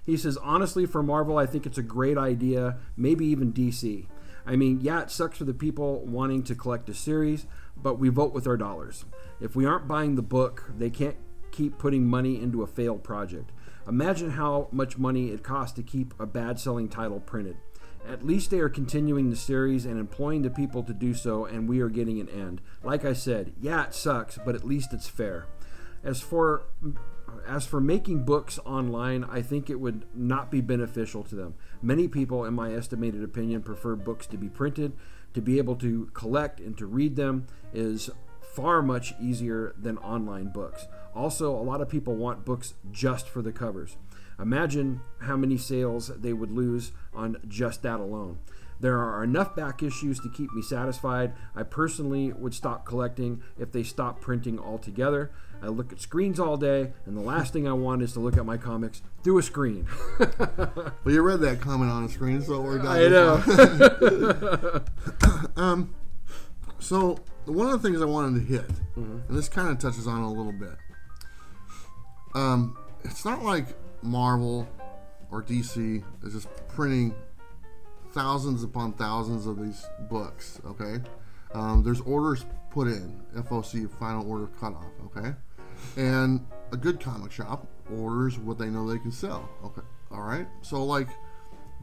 He says, honestly, for Marvel, I think it's a great idea, maybe even DC. I mean, yeah, it sucks for the people wanting to collect a series, but we vote with our dollars. If we aren't buying the book, they can't keep putting money into a failed project. Imagine how much money it costs to keep a bad-selling title printed. At least they are continuing the series and employing the people to do so, and we are getting an end. Like I said, yeah, it sucks, but at least it's fair. As for making books online, I think it would not be beneficial to them. Many people, in my estimated opinion, prefer books to be printed. To be able to collect and to read them is far much easier than online books. Also, a lot of people want books just for the covers. Imagine how many sales they would lose on just that alone. There are enough back issues to keep me satisfied. I personally would stop collecting if they stopped printing altogether. I look at screens all day, and the last thing I want is to look at my comics through a screen. Well, you read that comment on the screen, so we're done. I know. So one of the things I wanted to hit, and this kind of touches on it a little bit. It's not like Marvel or DC is just printing thousands upon thousands of these books, okay? There's orders put in, FOC, final order cutoff, okay? And a good comic shop orders what they know they can sell, okay? All right? So, like,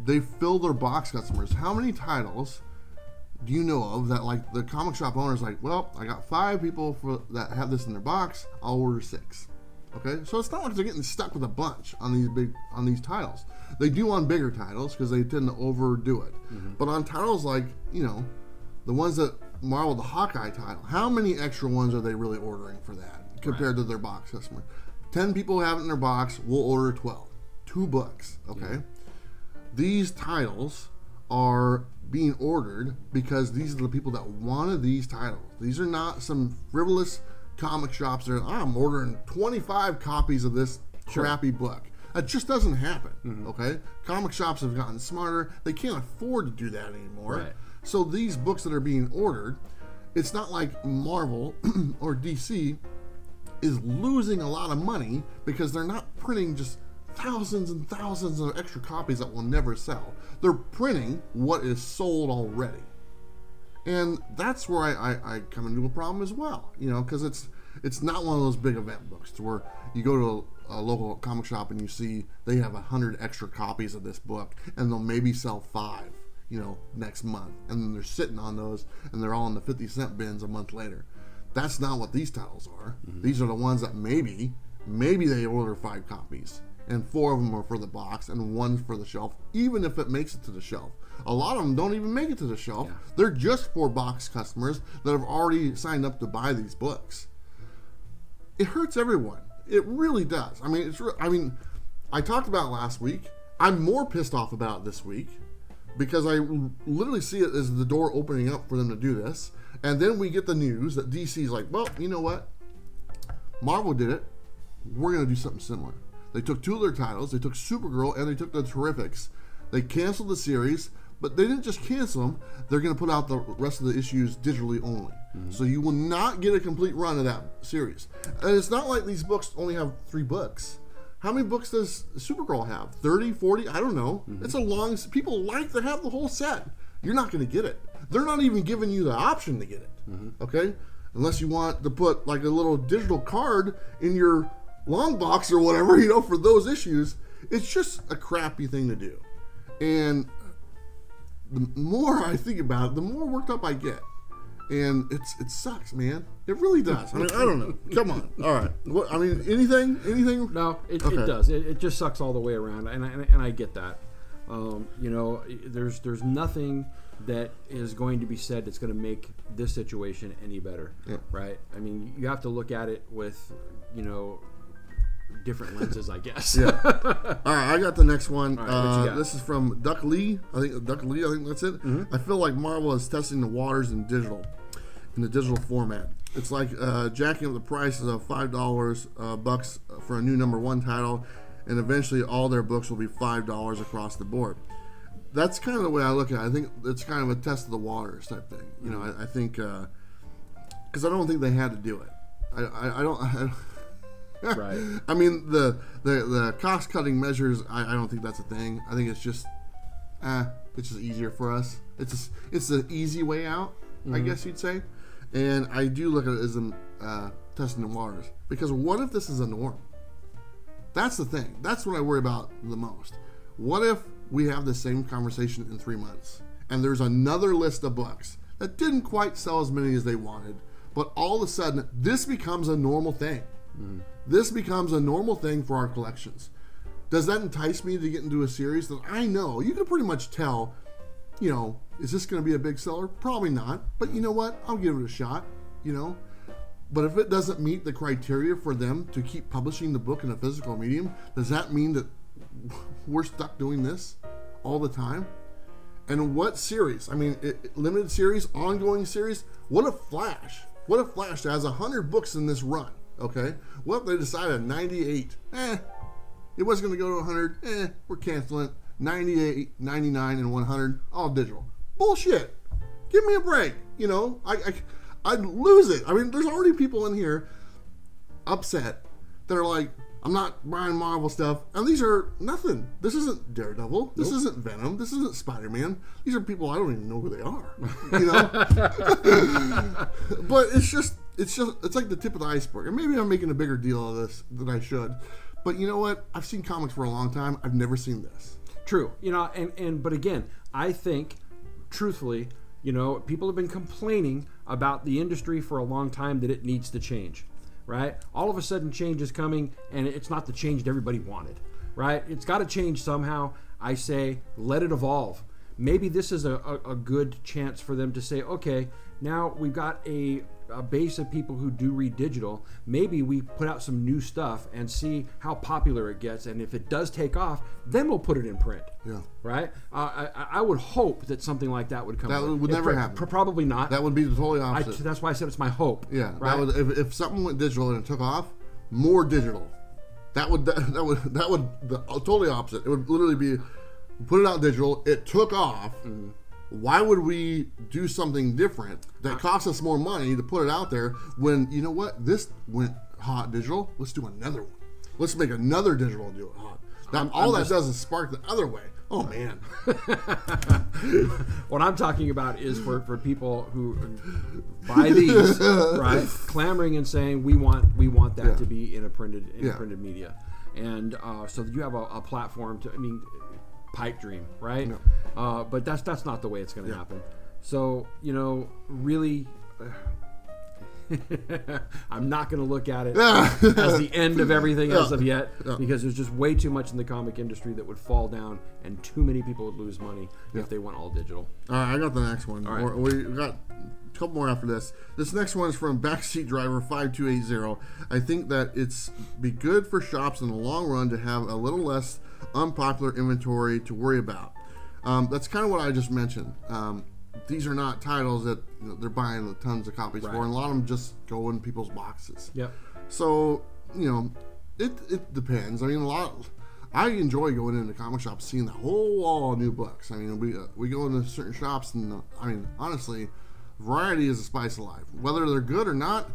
they fill their box customers. How many titles do you know of that, like, the comic shop owner's like, well, I got 5 people that have this in their box, I'll order 6. Okay, so it's not like they're getting stuck with a bunch on these titles. They do on bigger titles because they tend to overdo it. But on titles like, you know, the ones that Marvel, the Hawkeye title, how many extra ones are they really ordering for that compared to their box customer? 10 people have it in their box, we'll order 12. 2 books, okay? These titles are being ordered because these are the people that wanted these titles. These are not some frivolous comic shops that I'm ordering 25 copies of this crappy book. That just doesn't happen, okay? Comic shops have gotten smarter. They can't afford to do that anymore. Right. So these books that are being ordered, it's not like Marvel or DC is losing a lot of money because they're not printing just thousands and thousands of extra copies that will never sell. They're printing what is sold already. And that's where I come into a problem as well, you know, because it's not one of those big event books to where you go to a local comic shop and you see they have 100 extra copies of this book and they'll maybe sell 5, you know, next month. And then they're sitting on those and they're all in the 50-cent bins a month later. That's not what these titles are. These are the ones that maybe they order 5 copies and 4 of them are for the box and 1 for the shelf, even if it makes it to the shelf. A lot of them don't even make it to the shelf. They're just for box customers that have already signed up to buy these books. It hurts everyone. It really does. I mean, I talked about it last week. I'm more pissed off about it this week because I literally see it as the door opening up for them to do this. And then we get the news that DC's like, well, you know what? Marvel did it. We're going to do something similar. They took 2 of their titles. They took Supergirl and they took the Terrifics. They canceled the series. But they didn't just cancel them. They're going to put out the rest of the issues digitally only. So you will not get a complete run of that series. And it's not like these books only have 3 books. How many books does Supergirl have? 30, 40? I don't know. It's a long... People like to have the whole set. You're not going to get it. They're not even giving you the option to get it. Okay? Unless you want to put like a little digital card in your long box or whatever, you know, for those issues. It's just a crappy thing to do. And the more I think about it, the more worked up I get. And it sucks, man. It really does. I mean, I don't know. Come on. All right. What, I mean, anything? No, it does. It just sucks all the way around, and I get that. You know, there's nothing that is going to be said that's going to make this situation any better, right? I mean, you have to look at it with, you know, different lenses, I guess. All right, I got the next one. This is from Duck Lee. I think that's it. I feel like Marvel is testing the waters in the digital format. It's like jacking up the prices of $5 bucks for a new #1 title, and eventually all their books will be $5 across the board. That's kind of the way I look at it. I think it's kind of a test of the waters type thing. You know, I think because I don't think they had to do it. I don't. Right. I mean, the cost cutting measures. I don't think that's a thing. I think it's just easier for us. It's an easy way out, I guess you'd say. And I do look at it as testing the waters, because what if this is a norm? That's the thing. That's what I worry about the most. What if we have the same conversation in 3 months and there's another list of books that didn't quite sell as many as they wanted, but all of a sudden this becomes a normal thing. This becomes a normal thing for our collections. Does that entice me to get into a series that I know you can pretty much tell, you know, is this going to be a big seller? Probably not, but you know what? I'll give it a shot, you know. But if it doesn't meet the criteria for them to keep publishing the book in a physical medium, does that mean that we're stuck doing this all the time? And what series? I mean, limited series, ongoing series. What a flash! What a flash to has 100 books in this run. Okay, what if they decided 98? It wasn't going to go to 100. We're canceling it. 98, 99, and 100 all digital. Bullshit. Give me a break. You know, I'd lose it. I mean, there's already people in here upset that are like, I'm not buying Marvel stuff, and these are nothing. This isn't Daredevil. This isn't Venom. This isn't Spider-Man. These are people I don't even know who they are. You know, but it's like the tip of the iceberg. And maybe I'm making a bigger deal of this than I should. But you know what? I've seen comics for a long time. I've never seen this. True. You know, but again, I think, truthfully, you know, people have been complaining about the industry for a long time that it needs to change. Right? All of a sudden change is coming, and it's not the change that everybody wanted. Right? It's got to change somehow. I say, let it evolve. Maybe this is a good chance for them to say, okay, now we've got a base of people who do read digital. Maybe we put out some new stuff and see how popular it gets, and if it does take off, then we'll put it in print. Yeah. Right? I would hope that something like that would come. That would never happen. Probably not. That would be the totally opposite. That's why I said it's my hope. Yeah. Right? That would, if something went digital and it took off, more digital. That would the totally opposite. It would literally be, put it out digital. It took off. Mm-hmm. Why would we do something different that costs us more money to put it out there when, you know what, this went hot digital? Let's do another one. Let's make another digital and do it hot. That does is spark the other way. Oh, man. What I'm talking about is for people who buy these, right, clamoring and saying, we want that to be in a printed media. And so you have a platform to, I mean, pipe dream, right? No. But that's not the way it's going to happen. So, you know, really, I'm not going to look at it as the end of everything as of yet, because there's just way too much in the comic industry that would fall down, and too many people would lose money if they went all digital. All right, I got the next one. All right. We got a couple more after this. This next one is from Backseat Driver 5280. I think that it's be good for shops in the long run to have a little less unpopular inventory to worry about. That's kind of what I just mentioned. These are not titles that they're buying tons of copies for, and a lot of them just go in people's boxes. Yep. So, you know, it depends. I mean, I enjoy going into comic shops, seeing the whole wall of new books. I mean, we go into certain shops, and I mean, honestly, variety is the spice of life. Whether they're good or not,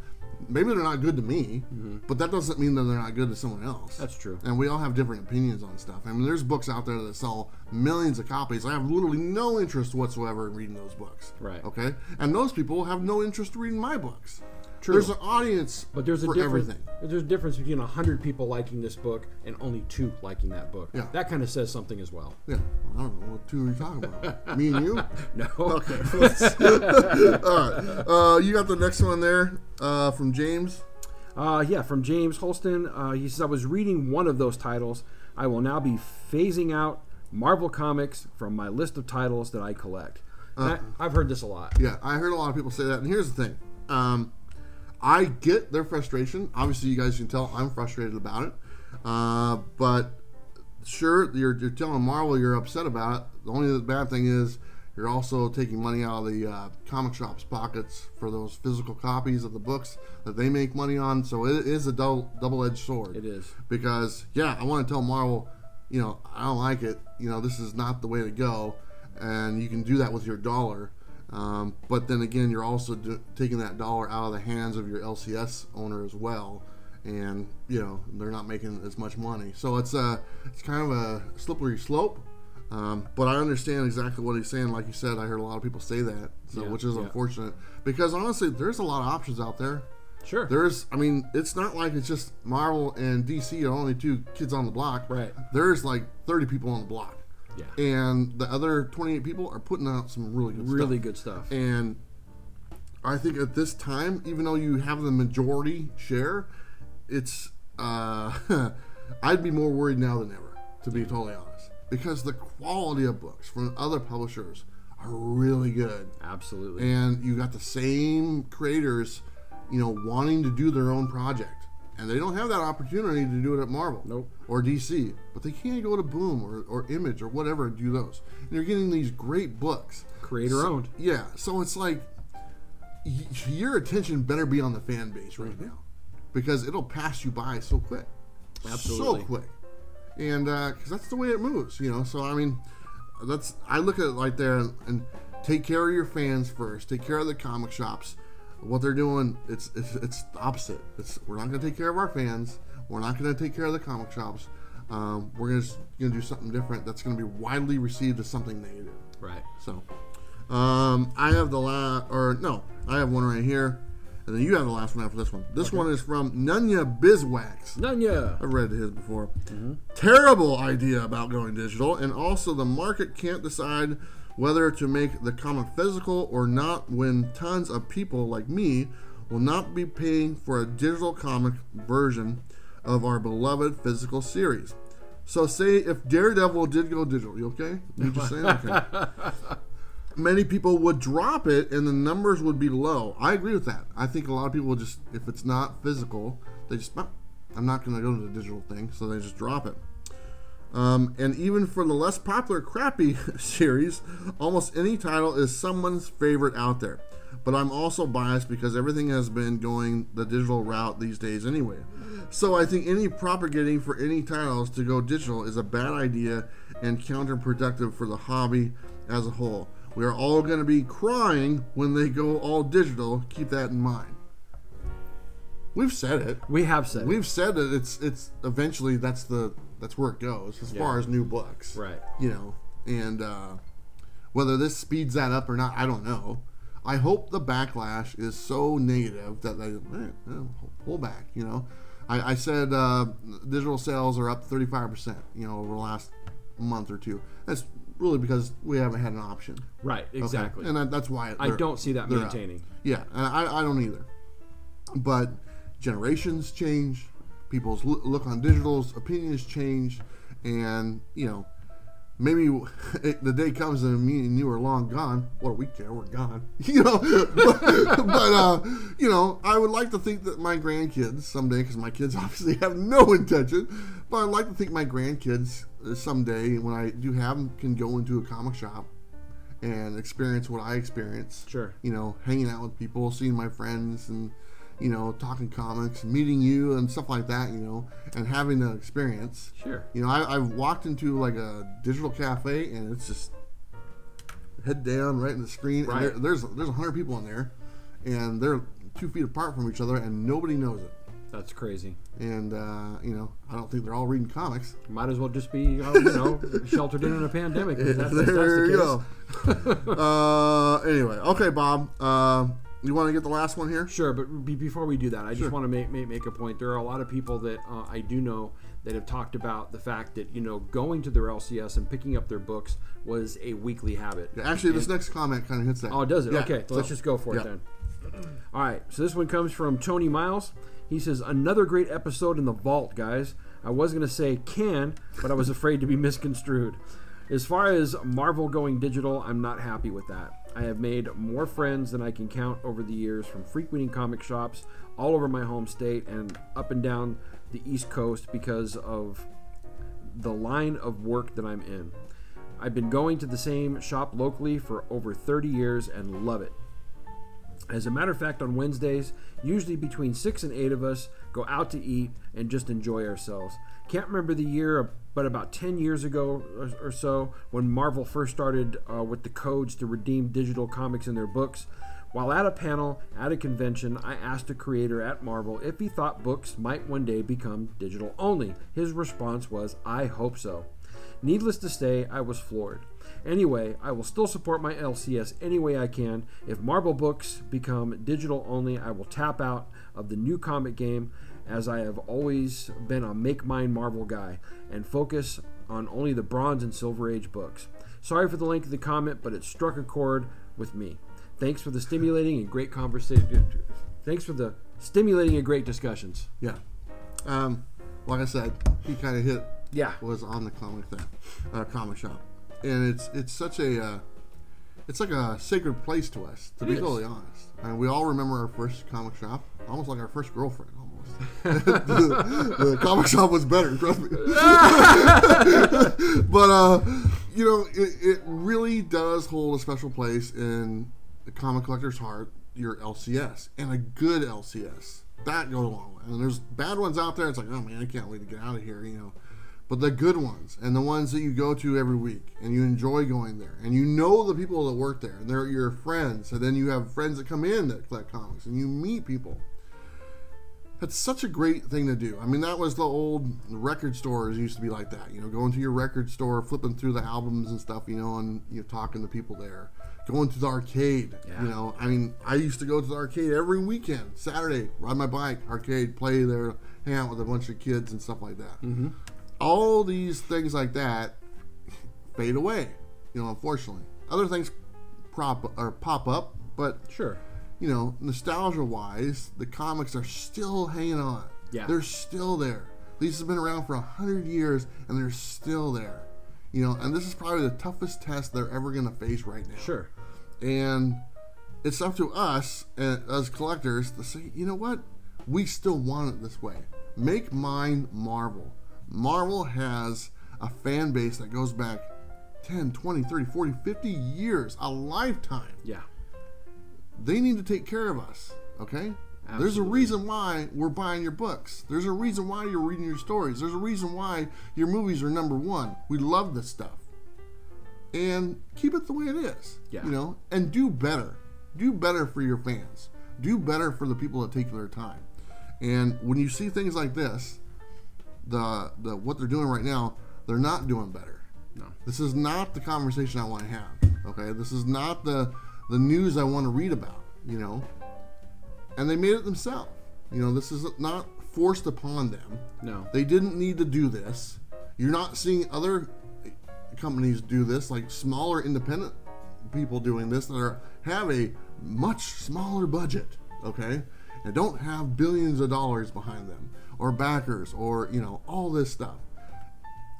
maybe they're not good to me, but that doesn't mean that they're not good to someone else. That's true. And we all have different opinions on stuff. I mean, there's books out there that sell millions of copies. I have literally no interest whatsoever in reading those books. Right. Okay? And those people have no interest in reading my books. True. There's an audience but there's for everything. There's a difference between 100 people liking this book and only 2 liking that book. Yeah. That kind of says something as well. Yeah. I don't know. What 2 are you talking about? Me and you? No. Okay. All right. You got the next one there from James. From James Holston. He says, I was reading one of those titles. I will now be phasing out Marvel Comics from my list of titles that I collect. I've heard this a lot. Yeah, I heard a lot of people say that. And here's the thing. I get their frustration. Obviously, you guys can tell I'm frustrated about it. But sure, you're telling Marvel you're upset about it. The only bad thing is you're also taking money out of the comic shop's pockets for those physical copies of the books that they make money on. So it is a double-edged sword. It is. Because, I want to tell Marvel, I don't like it. This is not the way to go. And you can do that with your dollar. But then again, you're also taking that dollar out of the hands of your LCS owner as well. And, they're not making as much money. So it's kind of a slippery slope. But I understand exactly what he's saying. Like you said, I heard a lot of people say that, which is unfortunate. Because honestly, there's a lot of options out there. Sure. It's not like it's just Marvel and DC are only 2 kids on the block. Right. There's like 30 people on the block. Yeah. And the other 28 people are putting out some really good stuff. And I think at this time, even though you have the majority share, it's I'd be more worried now than ever, to be totally honest. Because the quality of books from other publishers are really good. Absolutely. And you got the same creators, wanting to do their own project. And they don't have that opportunity to do it at Marvel. Nope. Or DC. But they can't go to Boom or Image or whatever and do those. And you're getting these great books. Creator owned. Yeah. So it's like, your attention better be on the fan base right now. Because it'll pass you by so quick. Absolutely. So quick. And because that's the way it moves, you know. So, I mean, I look at it like there and take care of your fans first. Take care of the comic shops. What they're doing, it's the opposite. We're not going to take care of our fans. We're not going to take care of the comic shops. We're going to do something different that's going to be widely received as something negative. Right. So, I have I have one right here, and then you have the last one after this one. This one is from Nunya Bizwax. Nunya. I've read his before. Terrible idea about going digital, and also the market can't decide whether to make the comic physical or not when tons of people like me will not be paying for a digital comic version of our beloved physical series. So say if Daredevil did go digital, you okay? You just saying? Okay. Many people would drop it and the numbers would be low. I agree with that. I think a lot of people will just, if it's not physical, they just, I'm not going to go to the digital thing, so they just drop it. And even for the less popular crappy series, almost any title is someone's favorite out there. But I'm also biased because everything has been going the digital route these days anyway. So I think any propagating for any titles to go digital is a bad idea and counterproductive for the hobby as a whole. We are all going to be crying when they go all digital. Keep that in mind. We've said it. We have said it. We've said that it's eventually that's where it goes as far as new books. Right. You know, and whether this speeds that up or not, I don't know. I hope the backlash is so negative that they pull back, you know. I said digital sales are up 35%, you know, over the last month or two. That's really because we haven't had an option. Right, exactly. Okay? And that's why I don't see that maintaining. Up. Yeah, and I don't either. But generations change, people's look on digital's opinions change, and you know, maybe the day comes and me and you are long gone. What do we care? We're gone. You know, but you know, I would like to think that my grandkids someday, because my kids obviously have no intention, but I'd like to think my grandkids someday, when I do have them, can go into a comic shop and experience what I experienced. Sure. You know, hanging out with people, seeing my friends, and you know, talking comics, meeting you and stuff like that, you know, and having the experience. Sure. You know, I've walked into like a digital cafe and it's just head down right in the screen. Right. And there's 100 people in there and they're 2 feet apart from each other and nobody knows it. That's crazy. And, you know, I don't think they're all reading comics. Might as well just be, you know, sheltered in a pandemic. That's there you the go. Anyway, okay, Bob. You want to get the last one here? Sure, but before we do that, I just want to make a point. There are a lot of people that I do know that have talked about the fact that, you know, going to their LCS and picking up their books was a weekly habit. Yeah, actually, this next comment kind of hits that. Oh, does it? Yeah. Okay, so let's just go for it then. All right, so this one comes from Tony Miles. He says, another great episode in the vault, guys. I was going to say can, but I was afraid to be misconstrued. As far as Marvel going digital, I'm not happy with that. I have made more friends than I can count over the years from frequenting comic shops all over my home state and up and down the East Coast because of the line of work that I'm in. I've been going to the same shop locally for over 30 years and love it. As a matter of fact, on Wednesdays, usually between 6 and 8 of us go out to eat and just enjoy ourselves. Can't remember the year, but about 10 years ago or so, when Marvel first started with the codes to redeem digital comics in their books. While at a panel at a convention, I asked a creator at Marvel if he thought books might one day become digital only. His response was, I hope so. Needless to say, I was floored. Anyway, I will still support my LCS any way I can. If Marvel books become digital only, I will tap out of the new comic game, as I have always been a make mine Marvel guy, and focus on only the Bronze and Silver Age books. Sorry for the length of the comment, but it struck a chord with me. Thanks for the stimulating and great conversation. Thanks for the stimulating and great discussions. Yeah. Like I said, he kind of hit. Yeah. Was on the comic thing, comic shop, and it's such a it's like a sacred place to us, to be totally honest. And we all remember our first comic shop, almost like our first girlfriend. The comic shop was better, trust me. But you know, it really does hold a special place in the comic collector's heart. Your LCS, and a good LCS that goes a long way. And there's bad ones out there. It's like, oh man, I can't wait to get out of here, you know. But the good ones, and the ones that you go to every week, and you enjoy going there, and you know the people that work there, and they're your friends, and then you have friends that come in that collect comics, and you meet people. That's such a great thing to do. I mean, that was the old record stores used to be like that. You know, going to your record store, flipping through the albums and stuff, you know, and you know, talking to people there. Going to the arcade, you know. I mean, I used to go to the arcade every weekend. Saturday, ride my bike, arcade, play there, hang out with a bunch of kids and stuff like that. Mm-hmm. All these things like that fade away, you know, unfortunately. Other things pop up, but sure. You know, nostalgia-wise, the comics are still hanging on. Yeah. They're still there. These have been around for 100 years, and they're still there. You know, and this is probably the toughest test they're ever going to face right now. Sure. And it's up to us, as collectors, to say, you know what? We still want it this way. Make mine Marvel. Marvel has a fan base that goes back 10, 20, 30, 40, 50 years, a lifetime. Yeah. They need to take care of us, okay? Absolutely. There's a reason why we're buying your books. There's a reason why you're reading your stories. There's a reason why your movies are #1. We love this stuff. And keep it the way it is, you know, and do better. Do better for your fans. Do better for the people that take their time. And when you see things like this, what they're doing right now, they're not doing better. No. This is not the conversation I want to have, okay? This is not the news I want to read about, you know. And they made it themselves. You know, this is not forced upon them. No. They didn't need to do this. You're not seeing other companies do this, like smaller independent people doing this that have a much smaller budget, okay? And don't have billions of dollars behind them, or backers, or, you know, all this stuff.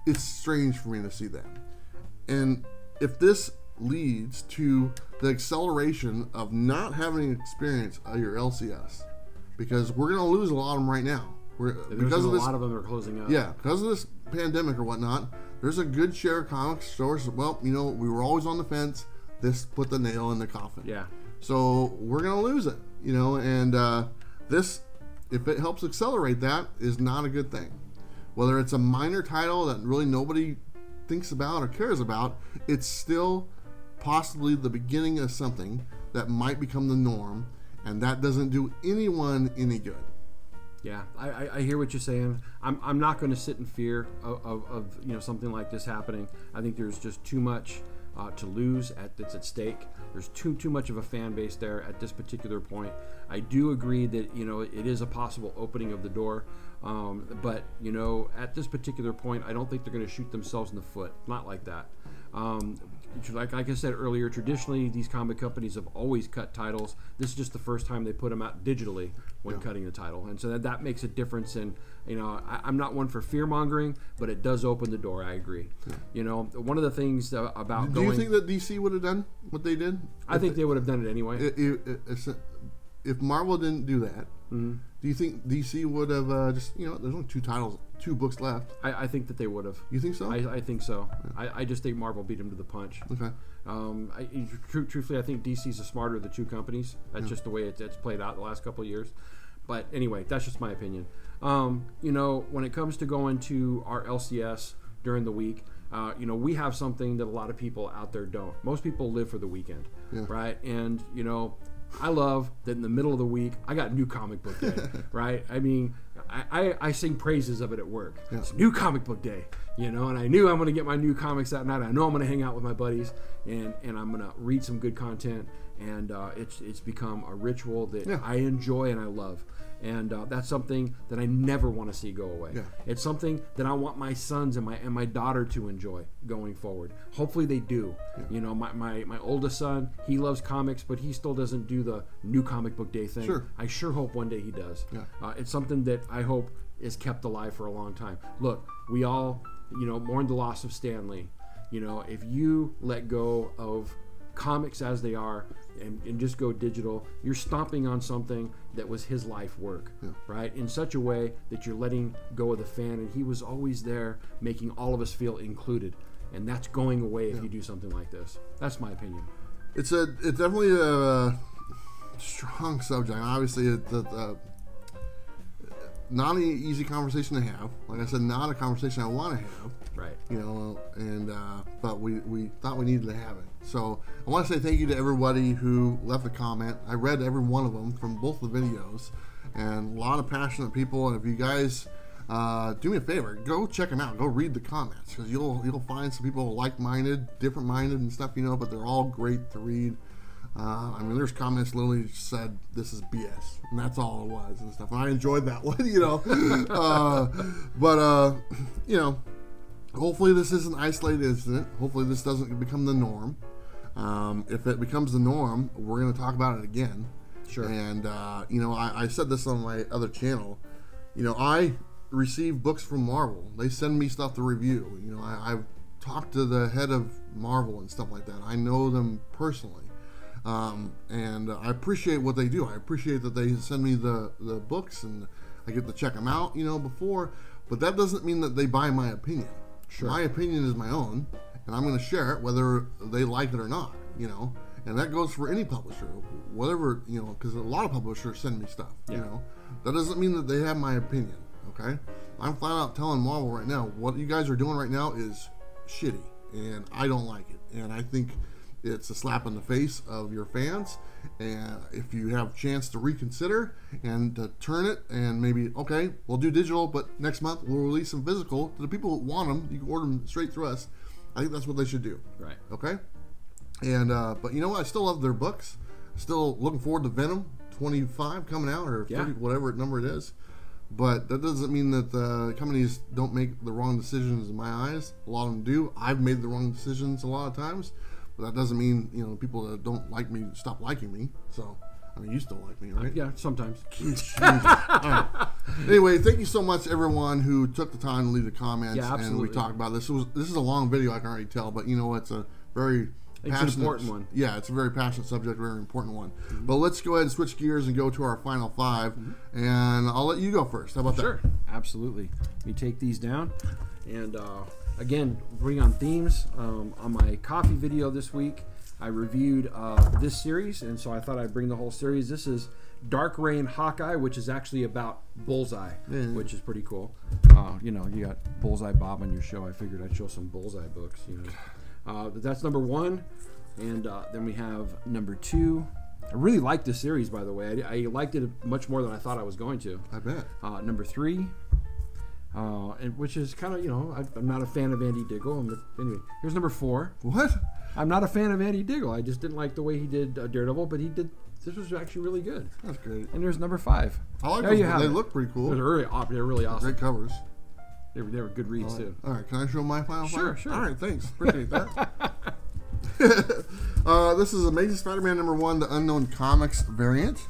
It's strange for me to see that. And if this leads to the acceleration of not having experience of your LCS, because we're going to lose a lot of them right now. Because of this, a lot of them are closing up. Yeah, because of this pandemic or whatnot, there's a good share of comic stores. Well, you know, we were always on the fence. This put the nail in the coffin. Yeah. So we're going to lose it, you know, and this, if it helps accelerate that, is not a good thing. Whether it's a minor title that really nobody thinks about or cares about, it's still possibly the beginning of something that might become the norm, and that doesn't do anyone any good. Yeah, I hear what you're saying. I'm not going to sit in fear of you know, something like this happening. I think there's just too much to lose that's at stake. There's too much of a fan base there at this particular point. I do agree that, you know, it is a possible opening of the door, but, you know, at this particular point, I don't think they're going to shoot themselves in the foot. Not like that. Like I said earlier, traditionally these comic companies have always cut titles. This is just the first time they put them out digitally when cutting the title, and so that makes a difference. And, you know, I'm not one for fear mongering, but it does open the door. I agree. Yeah. You know, one of the things about do you think that DC would have done what they did? I think they would have done it anyway. If Marvel didn't do that, do you think DC would have just, you know, there's only 2 books left. I think that they would have. You think so? I think so. Yeah. I just think Marvel beat them to the punch. Okay. Truthfully, I think DC's the smarter of the two companies. That's just the way it's played out the last couple of years. But anyway, that's just my opinion. You know, when it comes to going to our LCS during the week, you know, we have something that a lot of people out there don't. Most people live for the weekend, right? And, you know, I love that in the middle of the week, I got new comic book day, right? I mean, I sing praises of it at work. Yeah. It's new comic book day, you know, and I knew I'm going to get my new comics that night. I know I'm going to hang out with my buddies, and I'm going to read some good content, and it's become a ritual that I enjoy and I love. And that's something that I never want to see go away. Yeah. It's something that I want my sons and my daughter to enjoy going forward. Hopefully they do. Yeah. You know, my oldest son, he loves comics, but he still doesn't do the new comic book day thing. Sure. I sure hope one day he does. Yeah. It's something that I hope is kept alive for a long time. Look, we all, you know, mourn the loss of Stan Lee. You know, if you let go of comics as they are and just go digital, you're stomping on something that was his life work, right? In such a way that you're letting go of the fan, and he was always there making all of us feel included. And that's going away if you do something like this. That's my opinion. It's definitely a strong subject. Obviously, it's not an easy conversation to have. Like I said, not a conversation I want to have. Right. And but we thought we needed to have it. So I want to say thank you to everybody who left a comment. I read every one of them from both the videos, and a lot of passionate people. And if you guys do me a favor, go check them out. Go read the comments, because you'll find some people like-minded, different-minded, and stuff. But they're all great to read. I mean, there's comments literally said this is BS, and that's all it was and stuff. And I enjoyed that one, but hopefully this is an isolated incident. Hopefully this doesn't become the norm. If it becomes the norm, we're going to talk about it again. Sure. And I said this on my other channel. I receive books from Marvel. They send me stuff to review. I've talked to the head of Marvel and stuff like that. I know them personally. And I appreciate what they do. I appreciate that they send me the books and I get to check them out, before. But that doesn't mean that they buy my opinion. Sure. My opinion is my own, and I'm going to share it whether they like it or not, And that goes for any publisher, whatever, because a lot of publishers send me stuff, That doesn't mean that they have my opinion, okay? I'm flat out telling Marvel right now, what you guys are doing right now is shitty, and I don't like it. And I think it's a slap in the face of your fans, and if you have a chance to reconsider and to turn it and maybe, okay, we'll do digital, but next month we'll release some physical to the people who want them. You can order them straight through us. I think that's what they should do. Right. Okay? And but you know what? I still love their books. Still looking forward to Venom 25 coming out, or 30, whatever number it is. But that doesn't mean that the companies don't make the wrong decisions in my eyes. A lot of them do. I've made the wrong decisions a lot of times. That doesn't mean, people that don't like me stop liking me. So, I mean, you still like me, right? Yeah, sometimes. Right. Anyway, thank you so much, everyone who took the time to leave the comments. Yeah, absolutely. And we talked about this. This is a long video, I can already tell, but it's a very passionate, it's an important one. Yeah, it's a very passionate subject, very important one. Mm-hmm. But let's go ahead and switch gears and go to our final 5. Mm-hmm. And I'll let you go first. How about that? Sure, absolutely. Let me take these down. And again, bring on themes. On my coffee video this week, I reviewed this series, and so I thought I'd bring the whole series. This is Dark Reign Hawkeye, which is actually about Bullseye, which is pretty cool. You got Bullseye Bob on your show. I figured I'd show some Bullseye books. But that's number 1, and then we have number 2. I really liked this series, by the way. I liked it much more than I thought I was going to. I bet. Number 3. And which is kind of, I'm not a fan of Andy Diggle. Anyway, here's number 4. What? I'm not a fan of Andy Diggle. I just didn't like the way he did Daredevil, but this was actually really good. That's great. And there's number 5. I like those. They look pretty cool. They're really awesome. Great covers. They were good reads, too. All right, can I show my final 5? Sure. All right, thanks. Appreciate that. This is Amazing Spider-Man number 1, the Unknown Comics variant.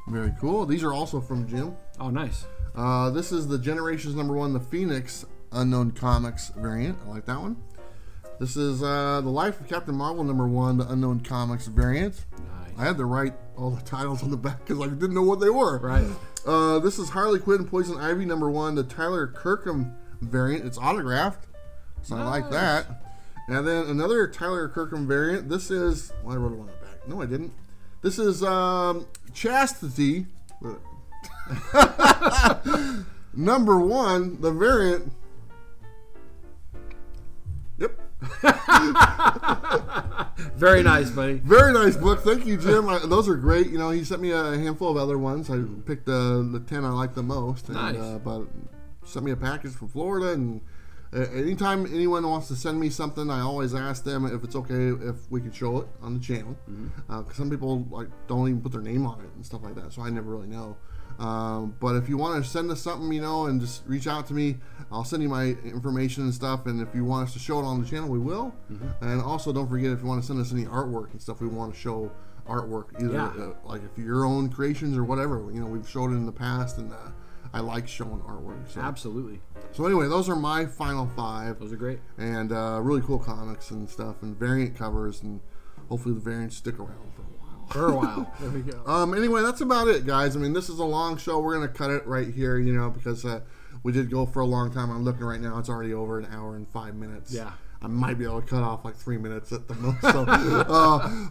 Very cool. These are also from Jim. Oh, nice. This is the Generations number 1, the Phoenix Unknown Comics variant. I like that one. This is the Life of Captain Marvel number 1, the Unknown Comics variant. Nice. I had to write all the titles on the back because I didn't know what they were. Right. This is Harley Quinn Poison Ivy number 1, the Tyler Kirkham variant. It's autographed, so nice. I like that. And then another Tyler Kirkham variant. This is, well, I wrote it on the back. No, I didn't. This is Chastity. Number 1, the variant. Yep. Very nice, buddy. Very nice book. Thank you, Jim. Those are great. He sent me a handful of other ones. I picked the 10 I like the most. And, nice. But sent me a package from Florida, and anytime anyone wants to send me something, I always ask them if it's okay if we can show it on the channel. Because some people don't even put their name on it and stuff like that, so I never really know. But if you want to send us something, and just reach out to me, I'll send you my information and stuff. And if you want us to show it on the channel, we will. And also, don't forget, if you want to send us any artwork and stuff, we want to show artwork, either like if your own creations or whatever. We've showed it in the past, and I like showing artwork. So. Absolutely. So anyway, those are my final 5. Those are great. And really cool comics and stuff, and variant covers, and hopefully the variants stick around for a while. There we go. Anyway, that's about it, guys. I mean, this is a long show. We're going to cut it right here, because we did go for a long time. I'm looking right now. It's already over an hour and 5 minutes. Yeah. I might be able to cut off like 3 minutes at the most. So,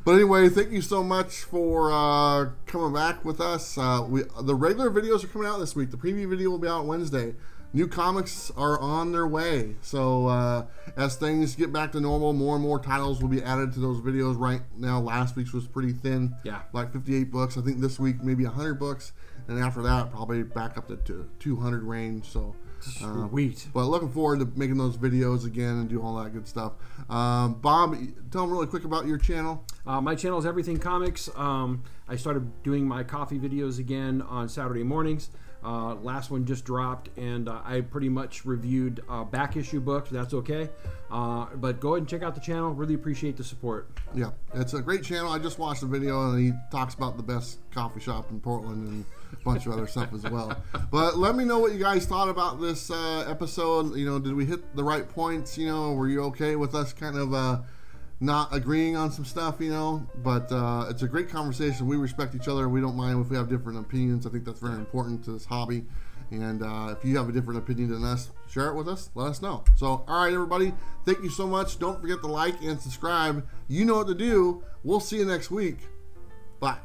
but anyway, thank you so much for coming back with us. The regular videos are coming out this week. The preview video will be out Wednesday. New comics are on their way. So as things get back to normal, more and more titles will be added to those videos. Right now, last week's was pretty thin. Yeah. Like 58 books. I think this week maybe 100 books. And after that, probably back up to 200 range. So. Sweet. But looking forward to making those videos again and do all that good stuff. Bob, tell them really quick about your channel. My channel is Everything Comics. I started doing my coffee videos again on Saturday mornings. Last one just dropped, and I pretty much reviewed back issue books. That's okay. But go ahead and check out the channel. Really appreciate the support. Yeah, it's a great channel. I just watched the video, and he talks about the best coffee shop in Portland and a bunch of other stuff as well. But let me know what you guys thought about this episode. Did we hit the right points? Were you okay with us kind of not agreeing on some stuff? But it's a great conversation. We respect each other. We don't mind if we have different opinions. I think that's very important to this hobby. And if you have a different opinion than us, share it with us. Let us know. So, all right, everybody. Thank you so much. Don't forget to like and subscribe. You know what to do. We'll see you next week. Bye.